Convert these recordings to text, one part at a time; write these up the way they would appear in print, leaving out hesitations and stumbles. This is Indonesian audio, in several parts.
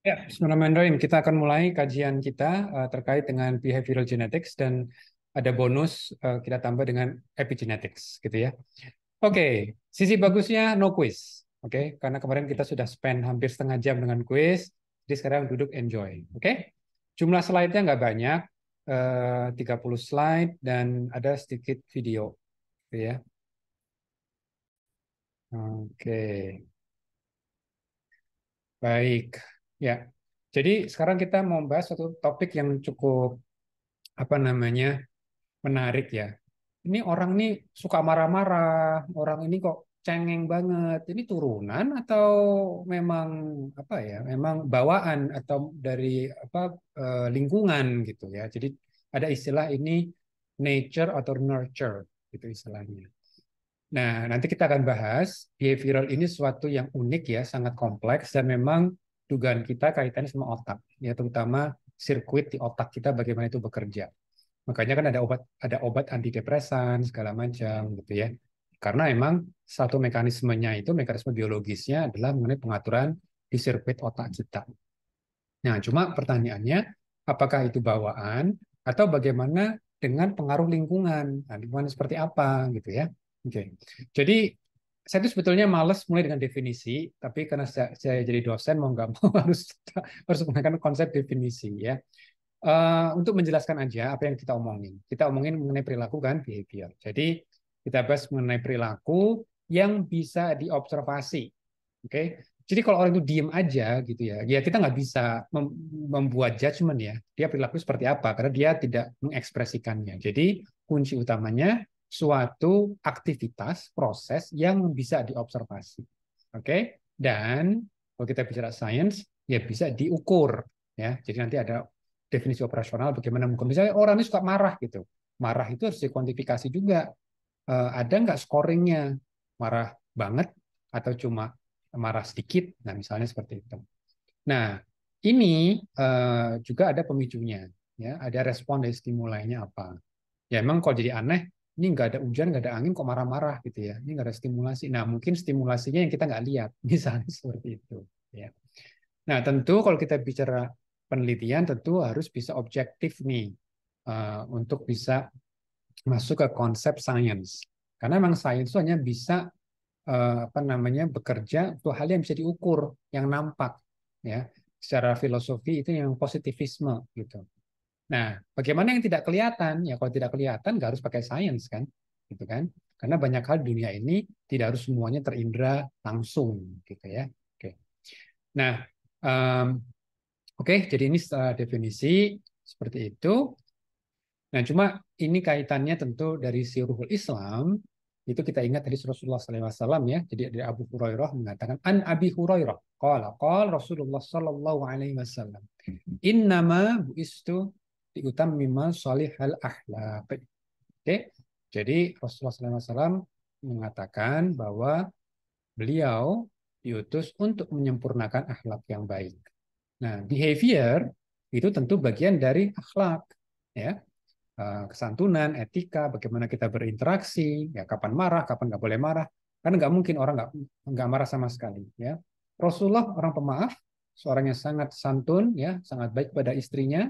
Ya, Bismillahirrahmanirrahim. Kita akan mulai kajian kita terkait dengan behavioral genetics dan ada bonus kita tambah dengan epigenetics, gitu ya. Oke, sisi bagusnya no quiz. Oke, karena kemarin kita sudah spend hampir setengah jam dengan quiz, jadi sekarang duduk enjoy. Oke, jumlah slide-nya nggak banyak, 30 slide dan ada sedikit video, gitu ya. Oke, baik. Ya, jadi sekarang kita mau bahas satu topik yang cukup apa namanya menarik ya. Ini orang nih suka marah-marah, orang ini kok cengeng banget. Ini turunan atau memang apa ya? Memang bawaan atau dari apa lingkungan gitu ya. Jadi ada istilah ini nature atau nurture gitu istilahnya. Nah, nanti kita akan bahas behavioral ini suatu yang unik ya, sangat kompleks dan memang dugaan kita kaitannya sama otak, ya terutama sirkuit di otak kita bagaimana itu bekerja. Makanya kan ada obat antidepresan segala macam gitu ya. Karena emang satu mekanismenya itu mekanisme biologisnya adalah mengenai pengaturan di sirkuit otak kita. Nah, cuma pertanyaannya apakah itu bawaan atau bagaimana dengan pengaruh lingkungan? Nah, lingkungan seperti apa gitu ya. Oke. Jadi saya itu sebetulnya males mulai dengan definisi, tapi karena saya jadi dosen mau nggak mau harus menggunakan konsep definisi ya. Untuk menjelaskan aja apa yang kita omongin. Kita omongin mengenai perilaku kan, behavior. Jadi kita bahas mengenai perilaku yang bisa diobservasi. Oke, jadi kalau orang itu diem aja gitu ya, ya kita nggak bisa membuat judgement ya. Dia perilaku seperti apa karena dia tidak mengekspresikannya. Jadi kunci utamanya suatu aktivitas proses yang bisa diobservasi. Oke, dan kalau kita bicara sains ya bisa diukur ya. Jadi nanti ada definisi operasional bagaimana mengukur. Misalnya orang ini suka marah gitu. Marah itu harus dikuantifikasi juga. Ada nggak scoringnya? Marah banget atau cuma marah sedikit? Nah, misalnya seperti itu. Nah, ini juga ada pemicunya. Ya, ada respon dari stimulainya apa. Ya, emang kalau jadi aneh, ini nggak ada hujan, nggak ada angin, kok marah-marah gitu ya. Ini nggak ada stimulasi. Nah, mungkin stimulasinya yang kita nggak lihat. Misalnya seperti itu. Ya. Nah, tentu kalau kita bicara penelitian, tentu harus bisa objektif nih untuk bisa masuk ke konsep sains. Karena memang sains itu hanya bisa apa namanya bekerja untuk hal yang bisa diukur, yang nampak, ya. Secara filosofi itu yang positivisme gitu. Nah, bagaimana yang tidak kelihatan? Ya, kalau tidak kelihatan nggak harus pakai sains kan, gitu kan? Karena banyak hal di dunia ini tidak harus semuanya terindra langsung, gitu ya. Oke. Nah, um, oke, jadi ini definisi seperti itu. Nah, cuma ini kaitannya tentu dari si ruhul Islam, itu kita ingat dari Rasulullah SAW ya. Jadi dari Abu Hurairah mengatakan, An Abi Hurairah, qala Rasulullah Sallallahu Alaihi Wasallam, Innama buistu diutammima salihal akhlaq. Oke, jadi Rasulullah SAW mengatakan bahwa beliau diutus untuk menyempurnakan akhlak yang baik. Nah, behavior itu tentu bagian dari akhlak, ya. Kesantunan, etika, bagaimana kita berinteraksi, ya kapan marah, kapan nggak boleh marah. Kan nggak mungkin orang nggak marah sama sekali, ya. Rasulullah orang pemaaf, seorang yang sangat santun, ya, sangat baik pada istrinya.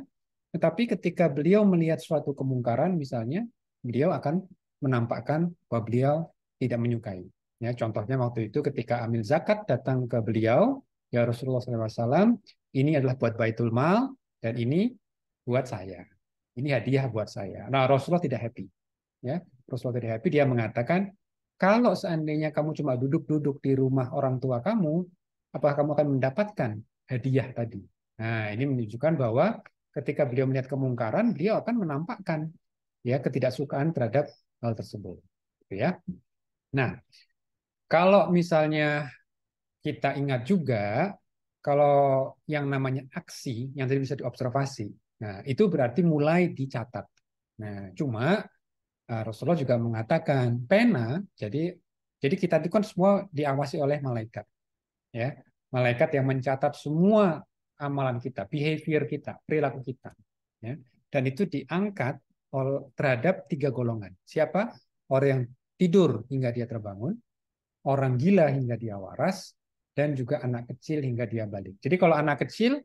Tetapi ketika beliau melihat suatu kemungkaran, misalnya, beliau akan menampakkan bahwa beliau tidak menyukai. Ya, contohnya waktu itu ketika amil zakat datang ke beliau, ya Rasulullah SAW, ini adalah buat baitul mal dan ini buat saya. Ini hadiah buat saya. Nah, Rasulullah tidak happy. Ya, Rasulullah tidak happy. Dia mengatakan, kalau seandainya kamu cuma duduk-duduk di rumah orang tua kamu, apakah kamu akan mendapatkan hadiah tadi? Nah, ini menunjukkan bahwa ketika beliau melihat kemungkaran, beliau akan menampakkan ya ketidaksukaan terhadap hal tersebut. Gitu ya. Nah, kalau misalnya kita ingat juga, kalau yang namanya aksi yang tadi bisa diobservasi, nah itu berarti mulai dicatat. Nah, cuma Rasulullah juga mengatakan pena, jadi kita itu kan semua diawasi oleh malaikat, ya, malaikat yang mencatat semua amalan kita, behavior kita, perilaku kita, ya, dan itu diangkat terhadap tiga golongan. Siapa? Orang yang tidur hingga dia terbangun, orang gila hingga dia waras, dan juga anak kecil hingga dia balik. Jadi kalau anak kecil,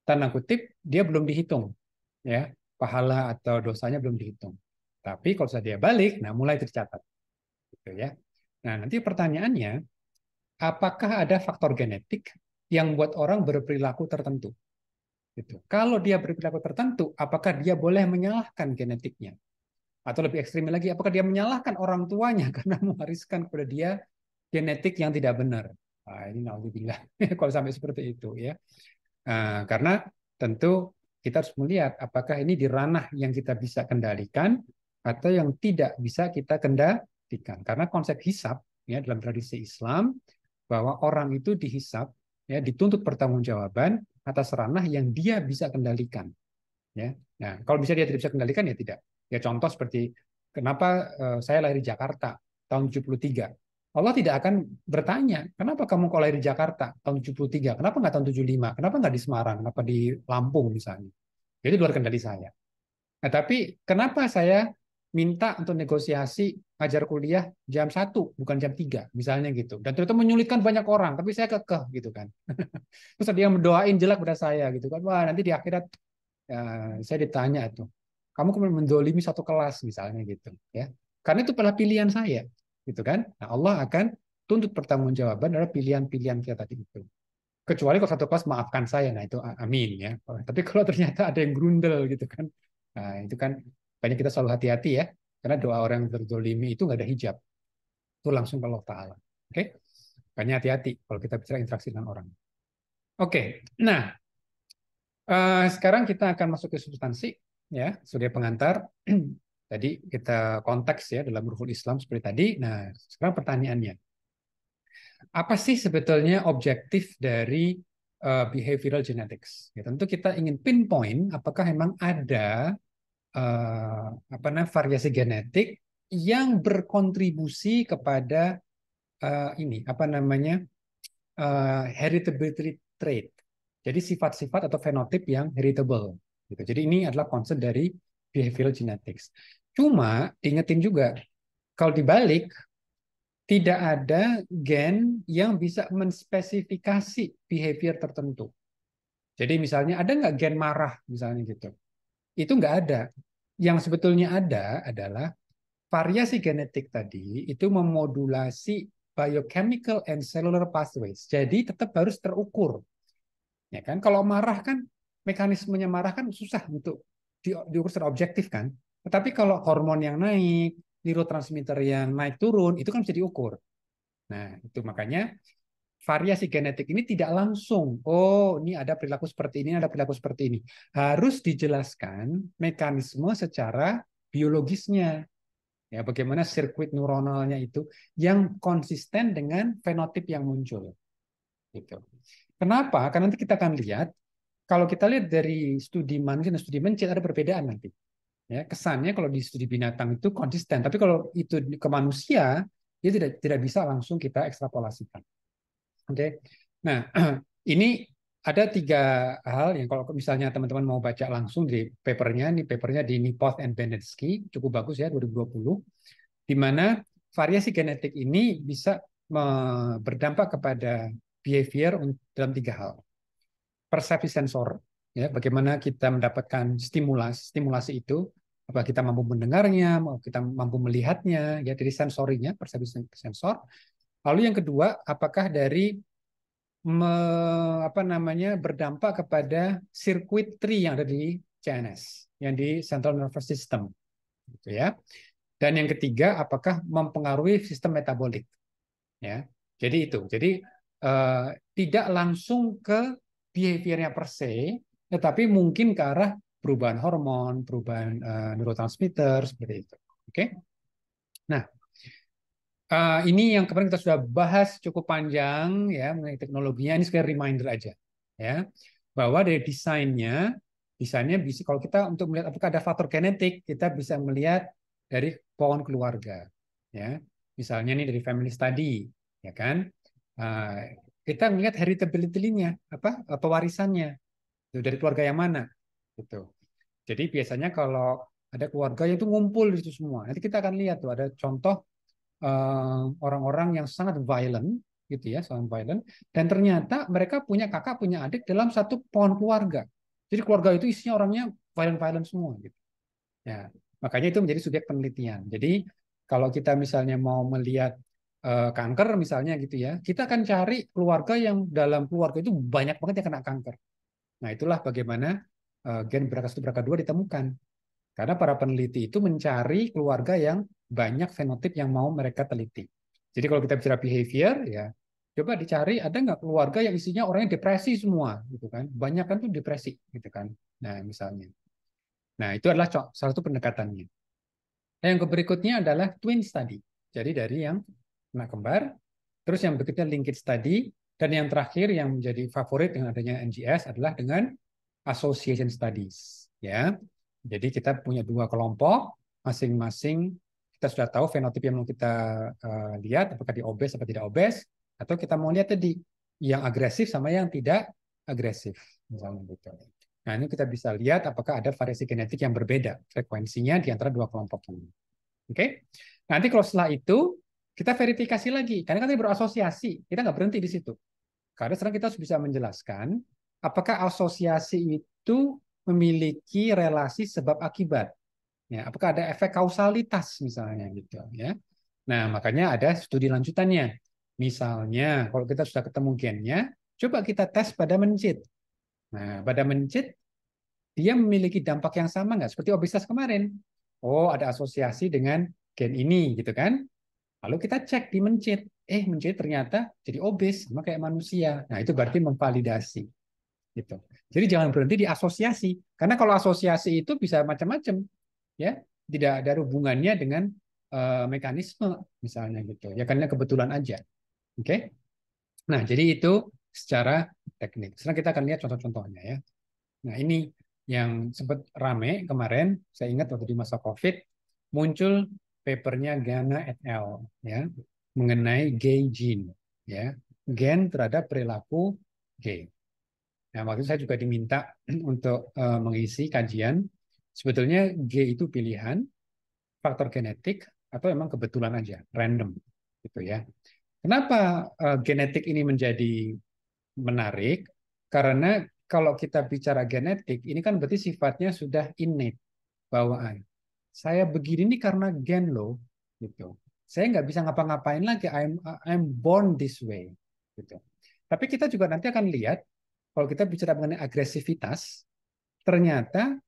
tanda kutip, dia belum dihitung, ya, pahala atau dosanya belum dihitung. Tapi kalau sudah dia balik, nah mulai tercatat, gitu ya. Nah nanti pertanyaannya, apakah ada faktor genetik yang buat orang berperilaku tertentu? Gitu. Kalau dia berperilaku tertentu, apakah dia boleh menyalahkan genetiknya? Atau lebih ekstrim lagi, apakah dia menyalahkan orang tuanya karena mewariskan kepada dia genetik yang tidak benar? Nah, ini naudzubillah kalau sampai seperti itu ya. Karena tentu kita harus melihat apakah ini di ranah yang kita bisa kendalikan atau yang tidak bisa kita kendalikan. Karena konsep hisab ya dalam tradisi Islam bahwa orang itu dihisab ya dituntut pertanggungjawaban atas ranah yang dia bisa kendalikan ya. Nah, kalau bisa dia tidak bisa kendalikan ya tidak. Ya contoh seperti kenapa saya lahir di Jakarta tahun 73. Allah tidak akan bertanya, kenapa kamu kok lahir di Jakarta tahun 73? Kenapa nggak tahun 75? Kenapa nggak di Semarang? Kenapa di Lampung misalnya? Jadi luar kendali saya. Nah, tapi kenapa saya minta untuk negosiasi ngajar kuliah jam 1 bukan jam 3 misalnya gitu. Dan ternyata menyulitkan banyak orang, tapi saya kekeh gitu kan. Terus dia mendoain jelek pada saya gitu kan. Wah, nanti di akhirat ya, saya ditanya tuh, kamu kemudian mendolimi satu kelas misalnya gitu, ya. Karena itu adalah pilihan saya, gitu kan. Nah, Allah akan tuntut pertanggungjawaban adalah pilihan-pilihan kita tadi itu. Kecuali kalau satu kelas maafkan saya, nah itu amin ya. Tapi kalau ternyata ada yang grundel gitu kan, nah itu kan banyak kita selalu hati-hati ya, karena doa orang yang terdolimi itu nggak ada hijab, itu langsung ke Allah Taala. Oke, banyak hati-hati kalau kita bicara interaksi dengan orang. Oke, nah sekarang kita akan masuk ke substansi, ya, sebagai pengantar. Tadi kita konteks ya dalam ruhul Islam seperti tadi. Nah, sekarang pertanyaannya, apa sih sebetulnya objektif dari behavioral genetics? Ya, tentu kita ingin pinpoint apakah memang ada apa namanya variasi genetik yang berkontribusi kepada ini apa namanya heritability trait. Jadi sifat-sifat atau fenotip yang heritable. Gitu. Jadi ini adalah konsep dari behavioral genetics. Cuma diingetin juga, kalau dibalik, tidak ada gen yang bisa menspesifikasi behavior tertentu. Jadi misalnya ada nggak gen marah misalnya gitu. Itu nggak ada. Yang sebetulnya ada adalah variasi genetik tadi itu memodulasi biochemical and cellular pathways. Jadi tetap harus terukur. Ya kan? Kalau marah kan mekanismenya marah kan susah untuk diukur secara objektif kan. Tetapi kalau hormon yang naik, neurotransmitter yang naik turun itu kan bisa diukur. Nah, itu makanya variasi genetik ini tidak langsung, oh ini ada perilaku seperti ini, ada perilaku seperti ini. Harus dijelaskan mekanisme secara biologisnya. Ya, bagaimana sirkuit neuronalnya itu yang konsisten dengan fenotip yang muncul. Gitu. Kenapa? Karena nanti kita akan lihat, kalau kita lihat dari studi manusia dan studi mencit ada perbedaan nanti. Ya, kesannya kalau di studi binatang itu konsisten, tapi kalau itu ke manusia, dia tidak bisa langsung kita ekstrapolasikan. Oke. Nah, ini ada 3 hal yang kalau misalnya teman-teman mau baca langsung di papernya, ini papernya di Nipoth and Benetsky, cukup bagus ya 2020, di mana variasi genetik ini bisa berdampak kepada behavior dalam 3 hal. Persepsi sensor, ya, bagaimana kita mendapatkan stimulasi itu, apakah kita mampu mendengarnya, kita mampu melihatnya, ya dari sensorinya, persepsi sensor. Lalu yang kedua, apakah dari apa namanya berdampak kepada circuitry yang ada di CNS, yang di Central Nervous System, gitu ya. Dan yang ketiga, apakah mempengaruhi sistem metabolik, ya. Jadi itu. Jadi tidak langsung ke behaviornya per se, tetapi mungkin ke arah perubahan hormon, perubahan neurotransmitter seperti itu. Oke. Nah, ini yang kemarin kita sudah bahas cukup panjang ya mengenai teknologinya. Ini sekedar reminder aja ya bahwa dari desainnya bisa kalau kita untuk melihat apakah ada faktor genetik kita bisa melihat dari pohon keluarga ya. Misalnya nih dari family study ya kan. Kita melihat heritability-nya apa pewarisannya itu dari keluarga yang mana gitu. Jadi biasanya kalau ada keluarga yang itu ngumpul di situ semua. Nanti kita akan lihat tuh ada contoh orang-orang yang sangat violent gitu ya, silent violent. Dan ternyata mereka punya kakak, punya adik dalam satu pohon keluarga. Jadi keluarga itu isinya orangnya violent-violent semua gitu. Ya, makanya itu menjadi subjek penelitian. Jadi kalau kita misalnya mau melihat kanker misalnya gitu ya, kita akan cari keluarga yang dalam keluarga itu banyak banget yang kena kanker. Nah, itulah bagaimana gen BRCA1 BRCA2 ditemukan. Karena para peneliti itu mencari keluarga yang banyak fenotip yang mau mereka teliti. Jadi kalau kita bicara behavior, ya coba dicari ada nggak keluarga yang isinya orangnya depresi semua, gitu kan? Banyak kan tuh depresi, gitu kan? Nah, misalnya. Nah, itu adalah salah satu pendekatannya. Yang berikutnya adalah twin study. Jadi dari yang anak kembar, terus yang berikutnya linkage study, dan yang terakhir yang menjadi favorit dengan adanya NGS adalah dengan association studies. Ya, jadi kita punya dua kelompok, masing-masing kita sudah tahu fenotip yang mau kita lihat, apakah dia obes atau tidak obes, atau kita mau lihat tadi yang agresif sama yang tidak agresif, misalnya gitu. Nah, ini kita bisa lihat apakah ada variasi genetik yang berbeda frekuensinya di antara dua kelompok ini. Oke? Nanti kalau setelah itu kita verifikasi lagi, karena kan ini berasosiasi, kita nggak berhenti di situ. Karena sekarang kita harus bisa menjelaskan apakah asosiasi itu memiliki relasi sebab akibat. Ya, apakah ada efek kausalitas misalnya gitu ya. Nah, makanya ada studi lanjutannya. Misalnya, kalau kita sudah ketemu gennya, coba kita tes pada mencit. Nah, pada mencit dia memiliki dampak yang sama nggak? Seperti obesitas kemarin. Oh, ada asosiasi dengan gen ini, gitu kan? Lalu kita cek di mencit. Mencit ternyata jadi obes, sama kayak manusia. Nah, itu berarti memvalidasi. Gitu. Jadi jangan berhenti di asosiasi. Karena kalau asosiasi itu bisa macam-macam. Ya, tidak ada hubungannya dengan mekanisme, misalnya gitu. Ya, karena kebetulan aja. Oke? Nah, jadi itu secara teknik. Sekarang kita akan lihat contoh-contohnya ya. Nah, ini yang sempat rame kemarin, saya ingat waktu di masa COVID, muncul papernya Gana et al. Ya, mengenai gay gene, ya, gen terhadap perilaku gay. Nah, waktu itu saya juga diminta untuk mengisi kajian. Sebetulnya gay itu pilihan, faktor genetik, atau memang kebetulan aja, random, gitu ya. Kenapa genetik ini menjadi menarik? Karena kalau kita bicara genetik, ini kan berarti sifatnya sudah innate, bawaan. Saya begini ini karena gen loh, gitu. Saya nggak bisa ngapa-ngapain lagi. I'm born this way, gitu. Tapi kita juga nanti akan lihat kalau kita bicara mengenai agresivitas, ternyata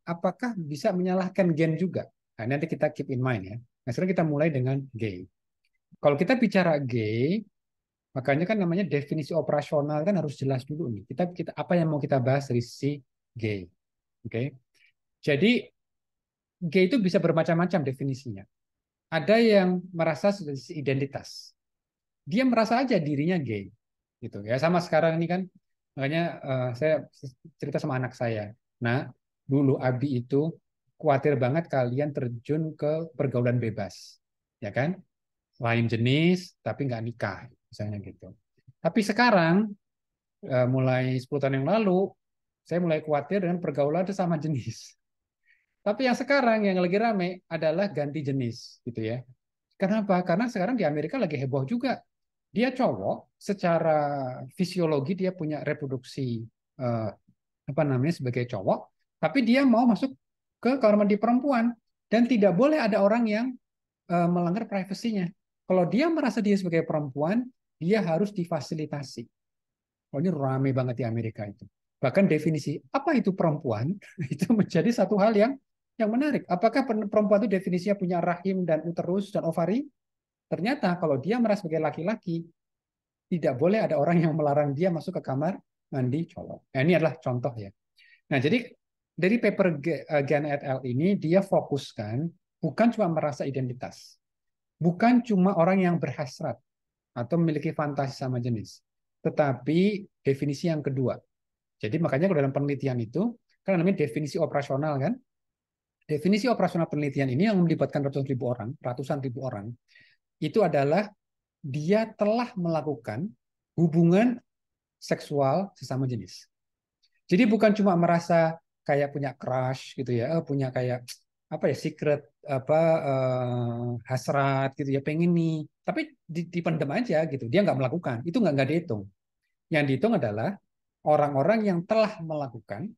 apakah bisa menyalahkan gen juga? Nah, nanti kita keep in mind ya. Nah, sekarang kita mulai dengan gay. Kalau kita bicara gay, makanya kan namanya definisi operasional kan harus jelas dulu nih. Kita apa yang mau kita bahas dari si gay. Oke. Jadi gay itu bisa bermacam-macam definisinya. Ada yang merasa sebagai identitas. Dia merasa aja dirinya gay. Gitu ya. Sama sekarang ini kan makanya saya cerita sama anak saya. Nah, dulu Abi itu khawatir banget kalian terjun ke pergaulan bebas. Ya kan? Lain jenis tapi nggak nikah misalnya gitu. Tapi sekarang mulai 10 tahun yang lalu, saya mulai khawatir dengan pergaulan sesama jenis. Tapi yang sekarang yang lagi rame adalah ganti jenis, gitu ya. Kenapa? Karena sekarang di Amerika lagi heboh juga. Dia cowok, secara fisiologi dia punya reproduksi apa namanya sebagai cowok, tapi dia mau masuk ke kamar mandi perempuan dan tidak boleh ada orang yang melanggar privasinya. Kalau dia merasa dia sebagai perempuan, dia harus difasilitasi. Oh, ini rame banget di Amerika itu. Bahkan definisi apa itu perempuan itu menjadi satu hal yang menarik. Apakah perempuan itu definisinya punya rahim dan uterus dan ovari? Ternyata kalau dia merasa sebagai laki-laki, tidak boleh ada orang yang melarang dia masuk ke kamar mandi cowok. Nah, ini adalah contoh ya. Nah, jadi dari paper Gan et al. Ini dia fokuskan bukan cuma merasa identitas, bukan cuma orang yang berhasrat atau memiliki fantasi sama jenis, tetapi definisi yang kedua. Jadi makanya kalau dalam penelitian itu kan namanya definisi operasional kan. Definisi operasional penelitian ini yang melibatkan ratusan ribu orang, itu adalah dia telah melakukan hubungan seksual sesama jenis. Jadi bukan cuma merasa kayak punya crush gitu ya, punya kayak apa ya secret apa hasrat gitu ya pengen nih, tapi dipendam aja gitu, dia nggak melakukan, itu nggak dihitung. Yang dihitung adalah orang-orang yang telah melakukan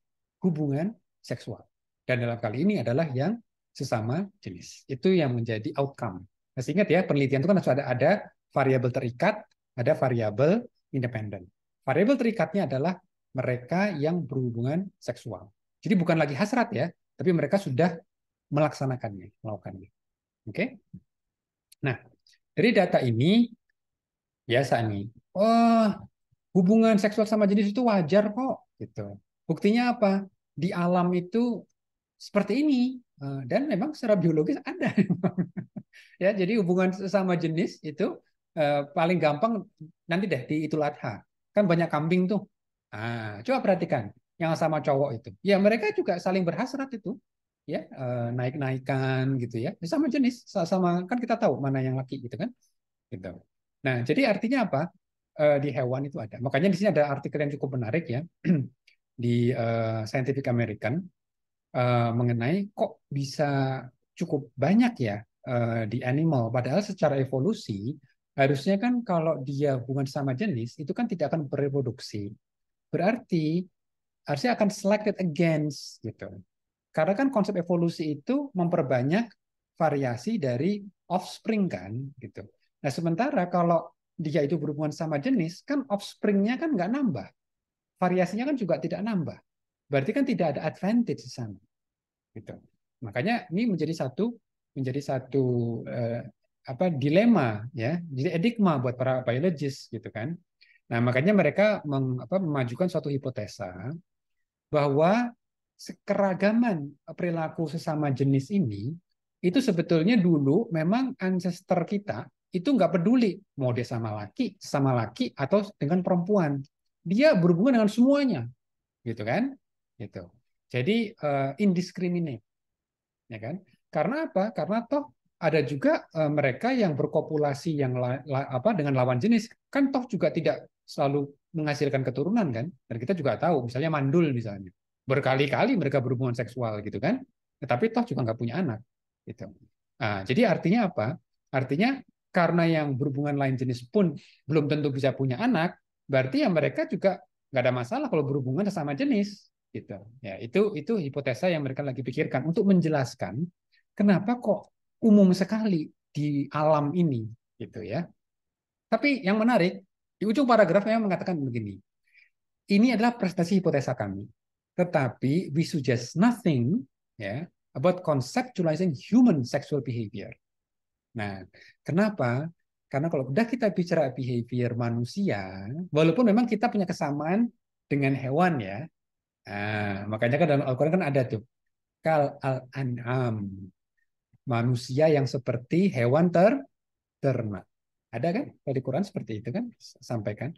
hubungan seksual, dan dalam kali ini adalah yang sesama jenis, itu yang menjadi outcome. Masih ingat ya, penelitian itu kan harus ada variabel terikat, ada variabel independen. Variabel terikatnya adalah mereka yang berhubungan seksual. Jadi bukan lagi hasrat ya, tapi mereka sudah melaksanakannya, melakukannya. Oke? Nah, dari data ini biasa nih. Oh, hubungan seksual sama jenis itu wajar kok, gitu. Buktinya apa? Di alam itu seperti ini. Dan memang secara biologis ada. Ya, jadi hubungan sesama jenis itu paling gampang nanti deh di Idul Adha. Kan banyak kambing tuh. Coba perhatikan yang sama cowok itu. Ya, mereka juga saling berhasrat itu. Ya, naik-naikan gitu ya. Sama jenis, sama kan kita tahu mana yang laki gitu kan. Gitu. Nah, jadi artinya apa? Di hewan itu ada. Makanya di sini ada artikel yang cukup menarik ya di Scientific American mengenai kok bisa cukup banyak ya di animal. Padahal secara evolusi harusnya kan kalau dia hubungan sama jenis itu kan tidak akan bereproduksi. Berarti harusnya akan selected against gitu. Karena kan konsep evolusi itu memperbanyak variasi dari offspring kan gitu. Nah sementara kalau dia itu berhubungan sama jenis kan offspringnya kan nggak nambah, variasinya kan juga tidak nambah. Berarti kan tidak ada advantage di sana gitu. Makanya ini menjadi satu eh, apa dilema ya, jadi enigma buat para biologis gitu kan. Nah makanya mereka memajukan suatu hipotesa bahwa keragaman perilaku sesama jenis ini itu sebetulnya dulu memang ancestor kita itu nggak peduli mau dia sama laki atau dengan perempuan, dia berhubungan dengan semuanya gitu kan, gitu. Jadi indiscriminate, ya kan? Karena apa? Karena toh ada juga mereka yang berkopulasi yang dengan lawan jenis kan toh juga tidak selalu menghasilkan keturunan kan? Dan kita juga tahu misalnya mandul misalnya berkali-kali mereka berhubungan seksual gitu kan, tetapi toh juga nggak punya anak gitu. Nah, jadi artinya apa? Artinya karena yang berhubungan lain jenis pun belum tentu bisa punya anak, berarti ya mereka juga nggak ada masalah kalau berhubungan sesama jenis gitu. Ya, itu hipotesa yang mereka lagi pikirkan untuk menjelaskan kenapa kok umum sekali di alam ini gitu ya. Tapi yang menarik di ujung paragraf memang mengatakan begini. Ini adalah presentasi hipotesa kami. Tetapi we suggest nothing ya about conceptualizing human sexual behavior. Nah, kenapa? Karena kalau udah kita bicara behavior manusia, walaupun memang kita punya kesamaan dengan hewan ya. Nah, makanya kan dalam Al-Quran kan ada tuh kal al-an'am, manusia yang seperti hewan ternak. Ada kan? Kalau di Quran seperti itu kan sampaikan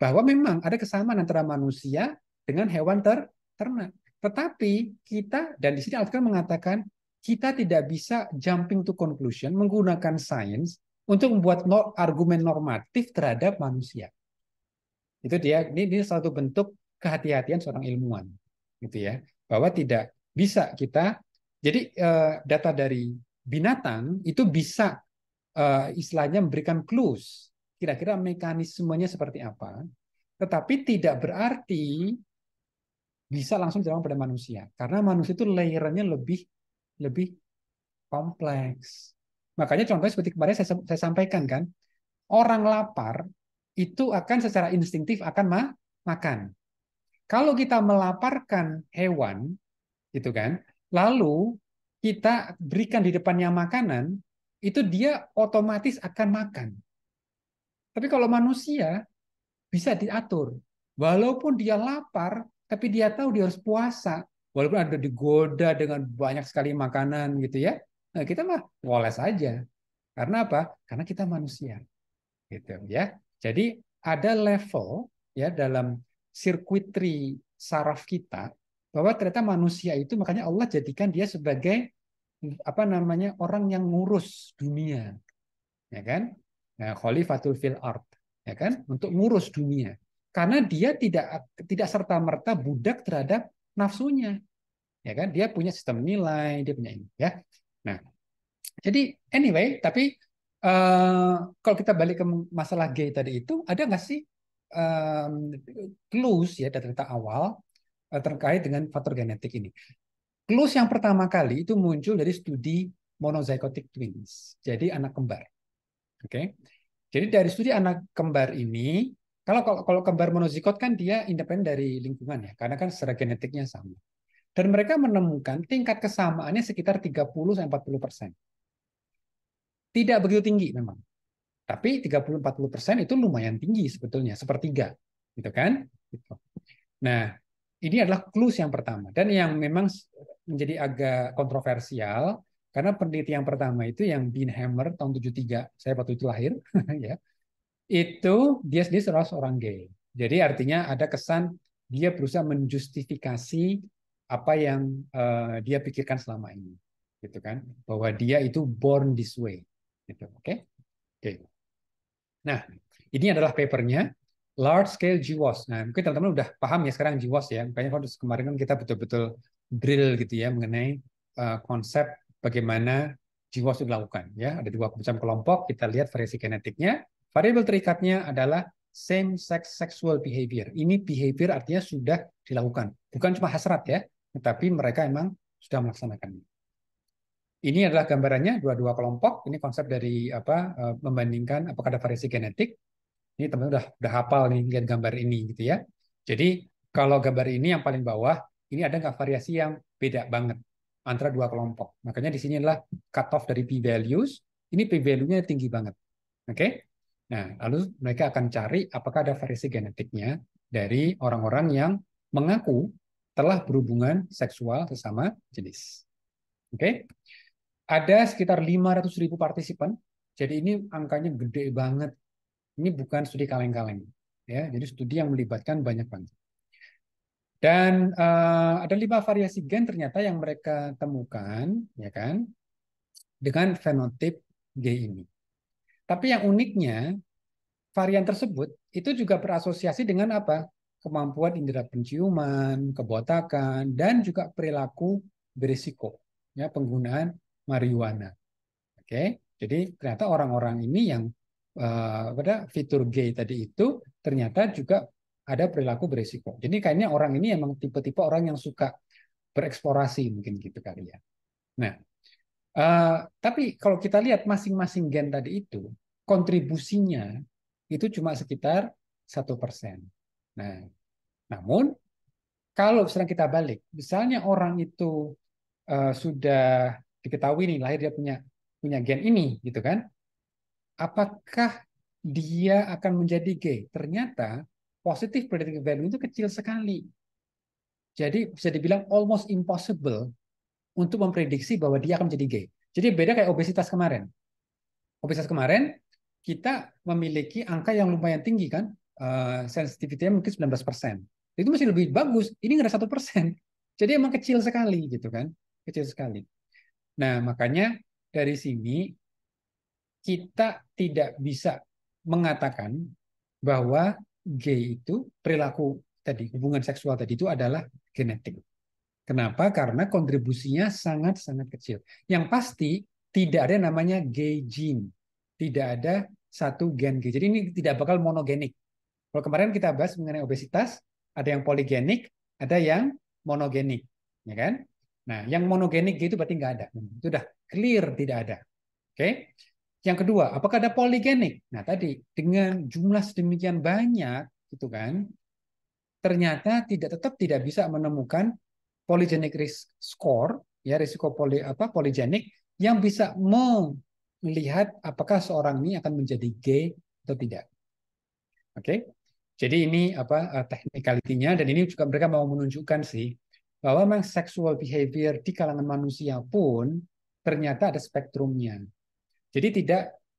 bahwa memang ada kesamaan antara manusia dengan hewan ternak. Tetapi kita, dan di sini Al-Quran mengatakan kita tidak bisa jumping to conclusion menggunakan sains untuk membuat argumen normatif terhadap manusia. Itu dia, ini satu bentuk kehati-hatian seorang ilmuwan, gitu ya, bahwa tidak bisa kita. Jadi data dari binatang itu bisa istilahnya memberikan clues, kira-kira mekanismenya seperti apa, tetapi tidak berarti bisa langsung diterapkan pada manusia, karena manusia itu layernya lebih lebih kompleks. Makanya contohnya seperti kemarin saya sampaikan kan, orang lapar itu akan secara instingtif akan makan. Kalau kita melaparkan hewan, gitu kan, lalu kita berikan di depannya makanan, itu dia otomatis akan makan. Tapi kalau manusia bisa diatur. Walaupun dia lapar, tapi dia tahu dia harus puasa. Walaupun ada digoda dengan banyak sekali makanan gitu ya. Nah, kita mah woles aja. Karena apa? Karena kita manusia. Gitu ya. Jadi ada level ya dalam circuitry saraf kita bahwa ternyata manusia itu makanya Allah jadikan dia sebagai apa namanya orang yang ngurus dunia, ya kan? Nah, khalifatul fil ard, ya kan? Untuk ngurus dunia. Karena dia tidak serta merta budak terhadap nafsunya. ya kan? Dia punya sistem nilai, dia punya ini, ya. Nah, jadi anyway, tapi kalau kita balik ke masalah gay tadi itu, ada nggak sih clues ya data-data awal terkait dengan faktor genetik ini? Clues yang pertama kali itu muncul dari studi monozygotic twins, jadi anak kembar. Oke, jadi dari studi anak kembar ini, kalau kembar monozigot kan dia independen dari lingkungan ya, karena kan secara genetiknya sama. Dan mereka menemukan tingkat kesamaannya sekitar 30-40%. Tidak begitu tinggi memang. Tapi 30-40% itu lumayan tinggi sebetulnya, sepertiga. Gitu kan? Gitu. Nah, ini adalah clues yang pertama. Dan yang memang menjadi agak kontroversial, karena penelitian pertama itu yang Binhammer tahun 73, saya waktu itu lahir, ya, itu dia sendiri seorang gay. Jadi artinya ada kesan dia berusaha menjustifikasi apa yang dia pikirkan selama ini, gitu kan? Bahwa dia itu born this way, gitu. Oke? Oke. Nah, ini adalah papernya large scale GWAS. Nah, mungkin teman-teman udah paham ya sekarang GWAS ya. Makanya kemarin kan kita betul-betul drill gitu ya mengenai konsep bagaimana GWAS itu dilakukan ya. Ada dua macam kelompok, kita lihat variasi genetiknya. Variabel terikatnya adalah same sex sexual behavior. Ini behavior artinya sudah dilakukan. Bukan cuma hasrat ya, tetapi mereka emang sudah melaksanakannya. Ini adalah gambarannya dua-dua kelompok. Ini konsep dari apa membandingkan apakah ada variasi genetik. Ini teman-teman udah hafal nih lihat gambar ini gitu ya. Jadi kalau gambar ini yang paling bawah, ini ada nggak variasi yang beda banget antara dua kelompok. Makanya di sini adalah cut off dari p-values. Ini p-value-nya tinggi banget. Oke? Nah, lalu mereka akan cari apakah ada variasi genetiknya dari orang-orang yang mengaku telah berhubungan seksual sesama jenis. Oke? Ada sekitar 500.000 partisipan. Jadi ini angkanya gede banget. Ini bukan studi kaleng-kaleng, ya. Jadi studi yang melibatkan banyak banget. Dan ada 5 variasi gen ternyata yang mereka temukan, ya kan, dengan fenotip G ini. Tapi yang uniknya varian tersebut itu juga berasosiasi dengan apa? Kemampuan indera penciuman, kebotakan, dan juga perilaku berisiko, ya, penggunaan marijuana. Oke, jadi ternyata orang-orang ini yang pada fitur gay tadi itu ternyata juga ada perilaku berisiko. Jadi kayaknya orang ini emang tipe-tipe orang yang suka bereksplorasi mungkin gitu kali ya. Nah, tapi kalau kita lihat masing-masing gen tadi itu kontribusinya itu cuma sekitar 1%. Nah, namun kalau misalnya kita balik, misalnya orang itu sudah diketahui nih lahir dia punya punya gen ini gitu kan, apakah dia akan menjadi gay? Ternyata positive predictive value itu kecil sekali. Jadi bisa dibilang almost impossible untuk memprediksi bahwa dia akan menjadi gay. Jadi beda kayak obesitas kemarin. Obesitas kemarin kita memiliki angka yang lumayan tinggi kan, sensitivity-nya mungkin 19%. Itu masih lebih bagus. Ini nggak ada 1%. Jadi emang kecil sekali gitu kan, kecil sekali. Nah makanya dari sini kita tidak bisa mengatakan bahwa gay itu perilaku tadi hubungan seksual tadi itu adalah genetik. Kenapa? Karena kontribusinya sangat-sangat kecil. Yang pasti tidak ada namanya gay gene. Tidak ada satu gen gay. Jadi ini tidak bakal monogenik. Kalau kemarin kita bahas mengenai obesitas, ada yang poligenik, ada yang monogenik, ya kan? Nah, yang monogenik itu berarti nggak ada. Itu udah clear tidak ada. Oke? Yang kedua, apakah ada poligenik? Nah, tadi dengan jumlah sedemikian banyak, gitu kan, ternyata tetap tidak bisa menemukan polygenic risk score, ya risiko poligenik yang bisa melihat apakah seorang ini akan menjadi gay atau tidak. Oke, jadi ini apa technicality-nya dan ini juga mereka mau menunjukkan sih bahwa memang sexual behavior di kalangan manusia pun ternyata ada spektrumnya. Jadi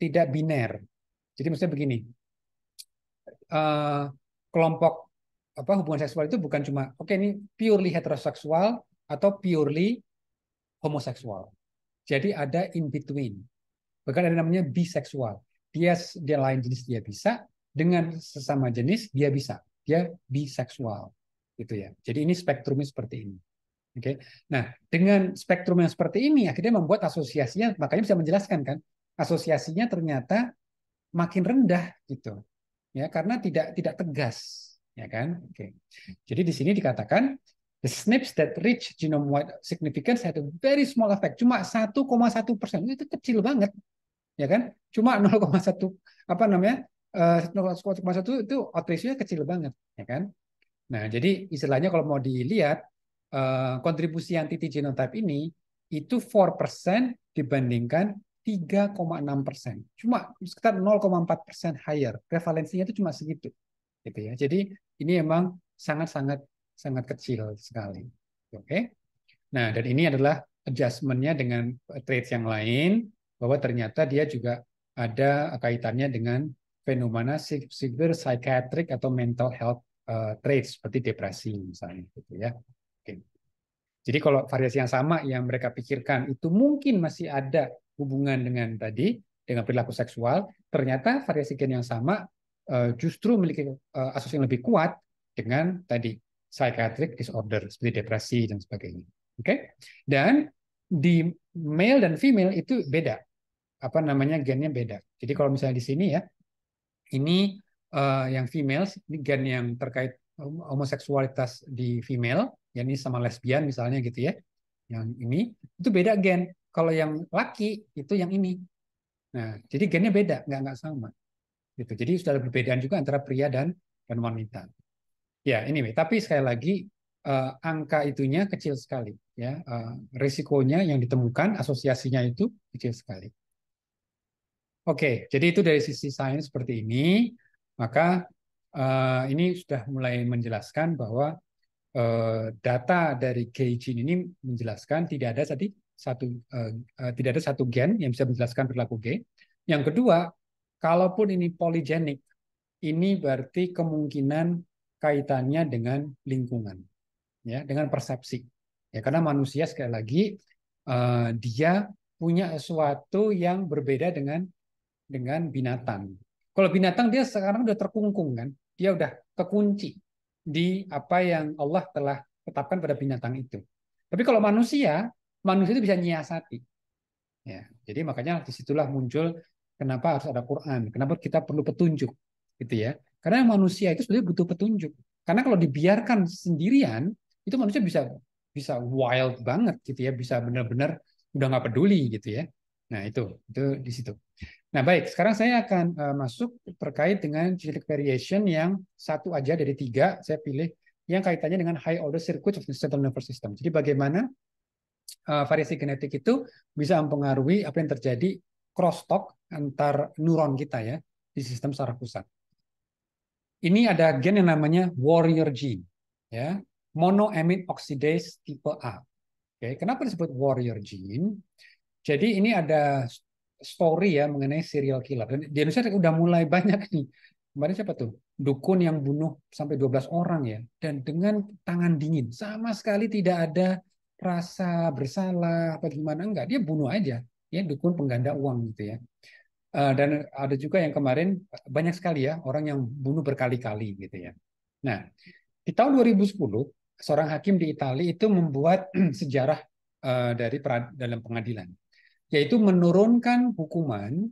tidak biner. Jadi maksudnya begini, eh, kelompok apa hubungan seksual itu bukan cuma oke ini purely heteroseksual atau purely homoseksual. Jadi ada in between. Bahkan ada namanya biseksual. Dia lain jenis dia bisa, dengan sesama jenis dia bisa. Dia biseksual. Gitu ya. Jadi ini spektrumnya seperti ini. Oke. Nah, dengan spektrum yang seperti ini akhirnya membuat asosiasinya, makanya bisa menjelaskan kan, asosiasinya ternyata makin rendah gitu. Ya, karena tidak tegas, ya kan? Oke. Jadi di sini dikatakan the SNPs that reach genome-wide significance had a very small effect. Cuma 1,1%. Itu kecil banget, ya kan? Cuma 0,1 apa namanya? 0,1 itu odds ratio-nya kecil banget, ya kan? Nah, jadi istilahnya kalau mau dilihat kontribusi anti genotype ini itu 4% dibandingkan 3,6%. Cuma sekitar 0,4% higher. Prevalensinya itu cuma segitu. Gitu ya. Jadi ini memang sangat-sangat sangat kecil sekali. Oke. Nah, dan ini adalah adjustment-nya dengan traits yang lain bahwa ternyata dia juga ada kaitannya dengan fenomena severe psychiatric atau mental health traits seperti depresi misalnya gitu ya. Oke. Jadi kalau variasi yang sama yang mereka pikirkan itu mungkin masih ada hubungan dengan tadi dengan perilaku seksual, ternyata variasi gen yang sama justru memiliki asosiasi yang lebih kuat dengan tadi psychiatric disorder seperti depresi dan sebagainya. Oke? Okay? Dan di male dan female itu beda. Apa namanya gennya beda. Jadi kalau misalnya di sini ya, ini yang female, ini gen yang terkait homoseksualitas di female, yang ini sama lesbian misalnya gitu ya. Yang ini itu beda gen. Kalau yang laki itu yang ini. Nah, jadi gennya beda, nggak sama. Gitu. Jadi sudah ada perbedaan juga antara pria dan wanita. Ya, anyway, tapi sekali lagi angka itunya kecil sekali ya. Risikonya yang ditemukan asosiasinya itu kecil sekali. Oke, jadi itu dari sisi sains seperti ini, maka ini sudah mulai menjelaskan bahwa data dari Gaijin ini menjelaskan tidak ada tidak ada satu gen yang bisa menjelaskan perilaku G. Yang kedua, kalaupun ini polygenik, ini berarti kemungkinan kaitannya dengan lingkungan, ya, dengan persepsi. Ya, karena manusia sekali lagi dia punya sesuatu yang berbeda dengan binatang. Kalau binatang dia sekarang udah terkungkung kan, dia udah kekunci di apa yang Allah telah tetapkan pada binatang itu. Tapi kalau manusia itu bisa nyiasati. Ya, jadi makanya disitulah muncul kenapa harus ada Quran, kenapa kita perlu petunjuk, gitu ya. Karena manusia itu sebenarnya butuh petunjuk. Karena kalau dibiarkan sendirian, itu manusia bisa bisa wild banget, gitu ya, bisa benar-benar udah nggak peduli, gitu ya. Nah itu di situ. Nah, baik. Sekarang saya akan masuk terkait dengan genetic variation yang satu aja dari tiga. Saya pilih yang kaitannya dengan high order circuits of the central nervous system. Jadi bagaimana variasi genetik itu bisa mempengaruhi apa yang terjadi crosstalk antar neuron kita ya di sistem saraf pusat. Ini ada gen yang namanya warrior gene, ya, monoamine oxidase tipe A. Oke, kenapa disebut warrior gene? Jadi ini ada story ya mengenai serial killer. Dan di Indonesia udah mulai banyak nih. Kemarin siapa tuh? Dukun yang bunuh sampai 12 orang ya. Dan dengan tangan dingin. Sama sekali tidak ada rasa bersalah apa gimana. Enggak, dia bunuh aja. Ya, dukun pengganda uang gitu ya. Dan ada juga yang kemarin banyak sekali ya orang yang bunuh berkali-kali gitu ya. Nah, di tahun 2010 seorang hakim di Italia itu membuat sejarah dalam pengadilan, yaitu menurunkan hukuman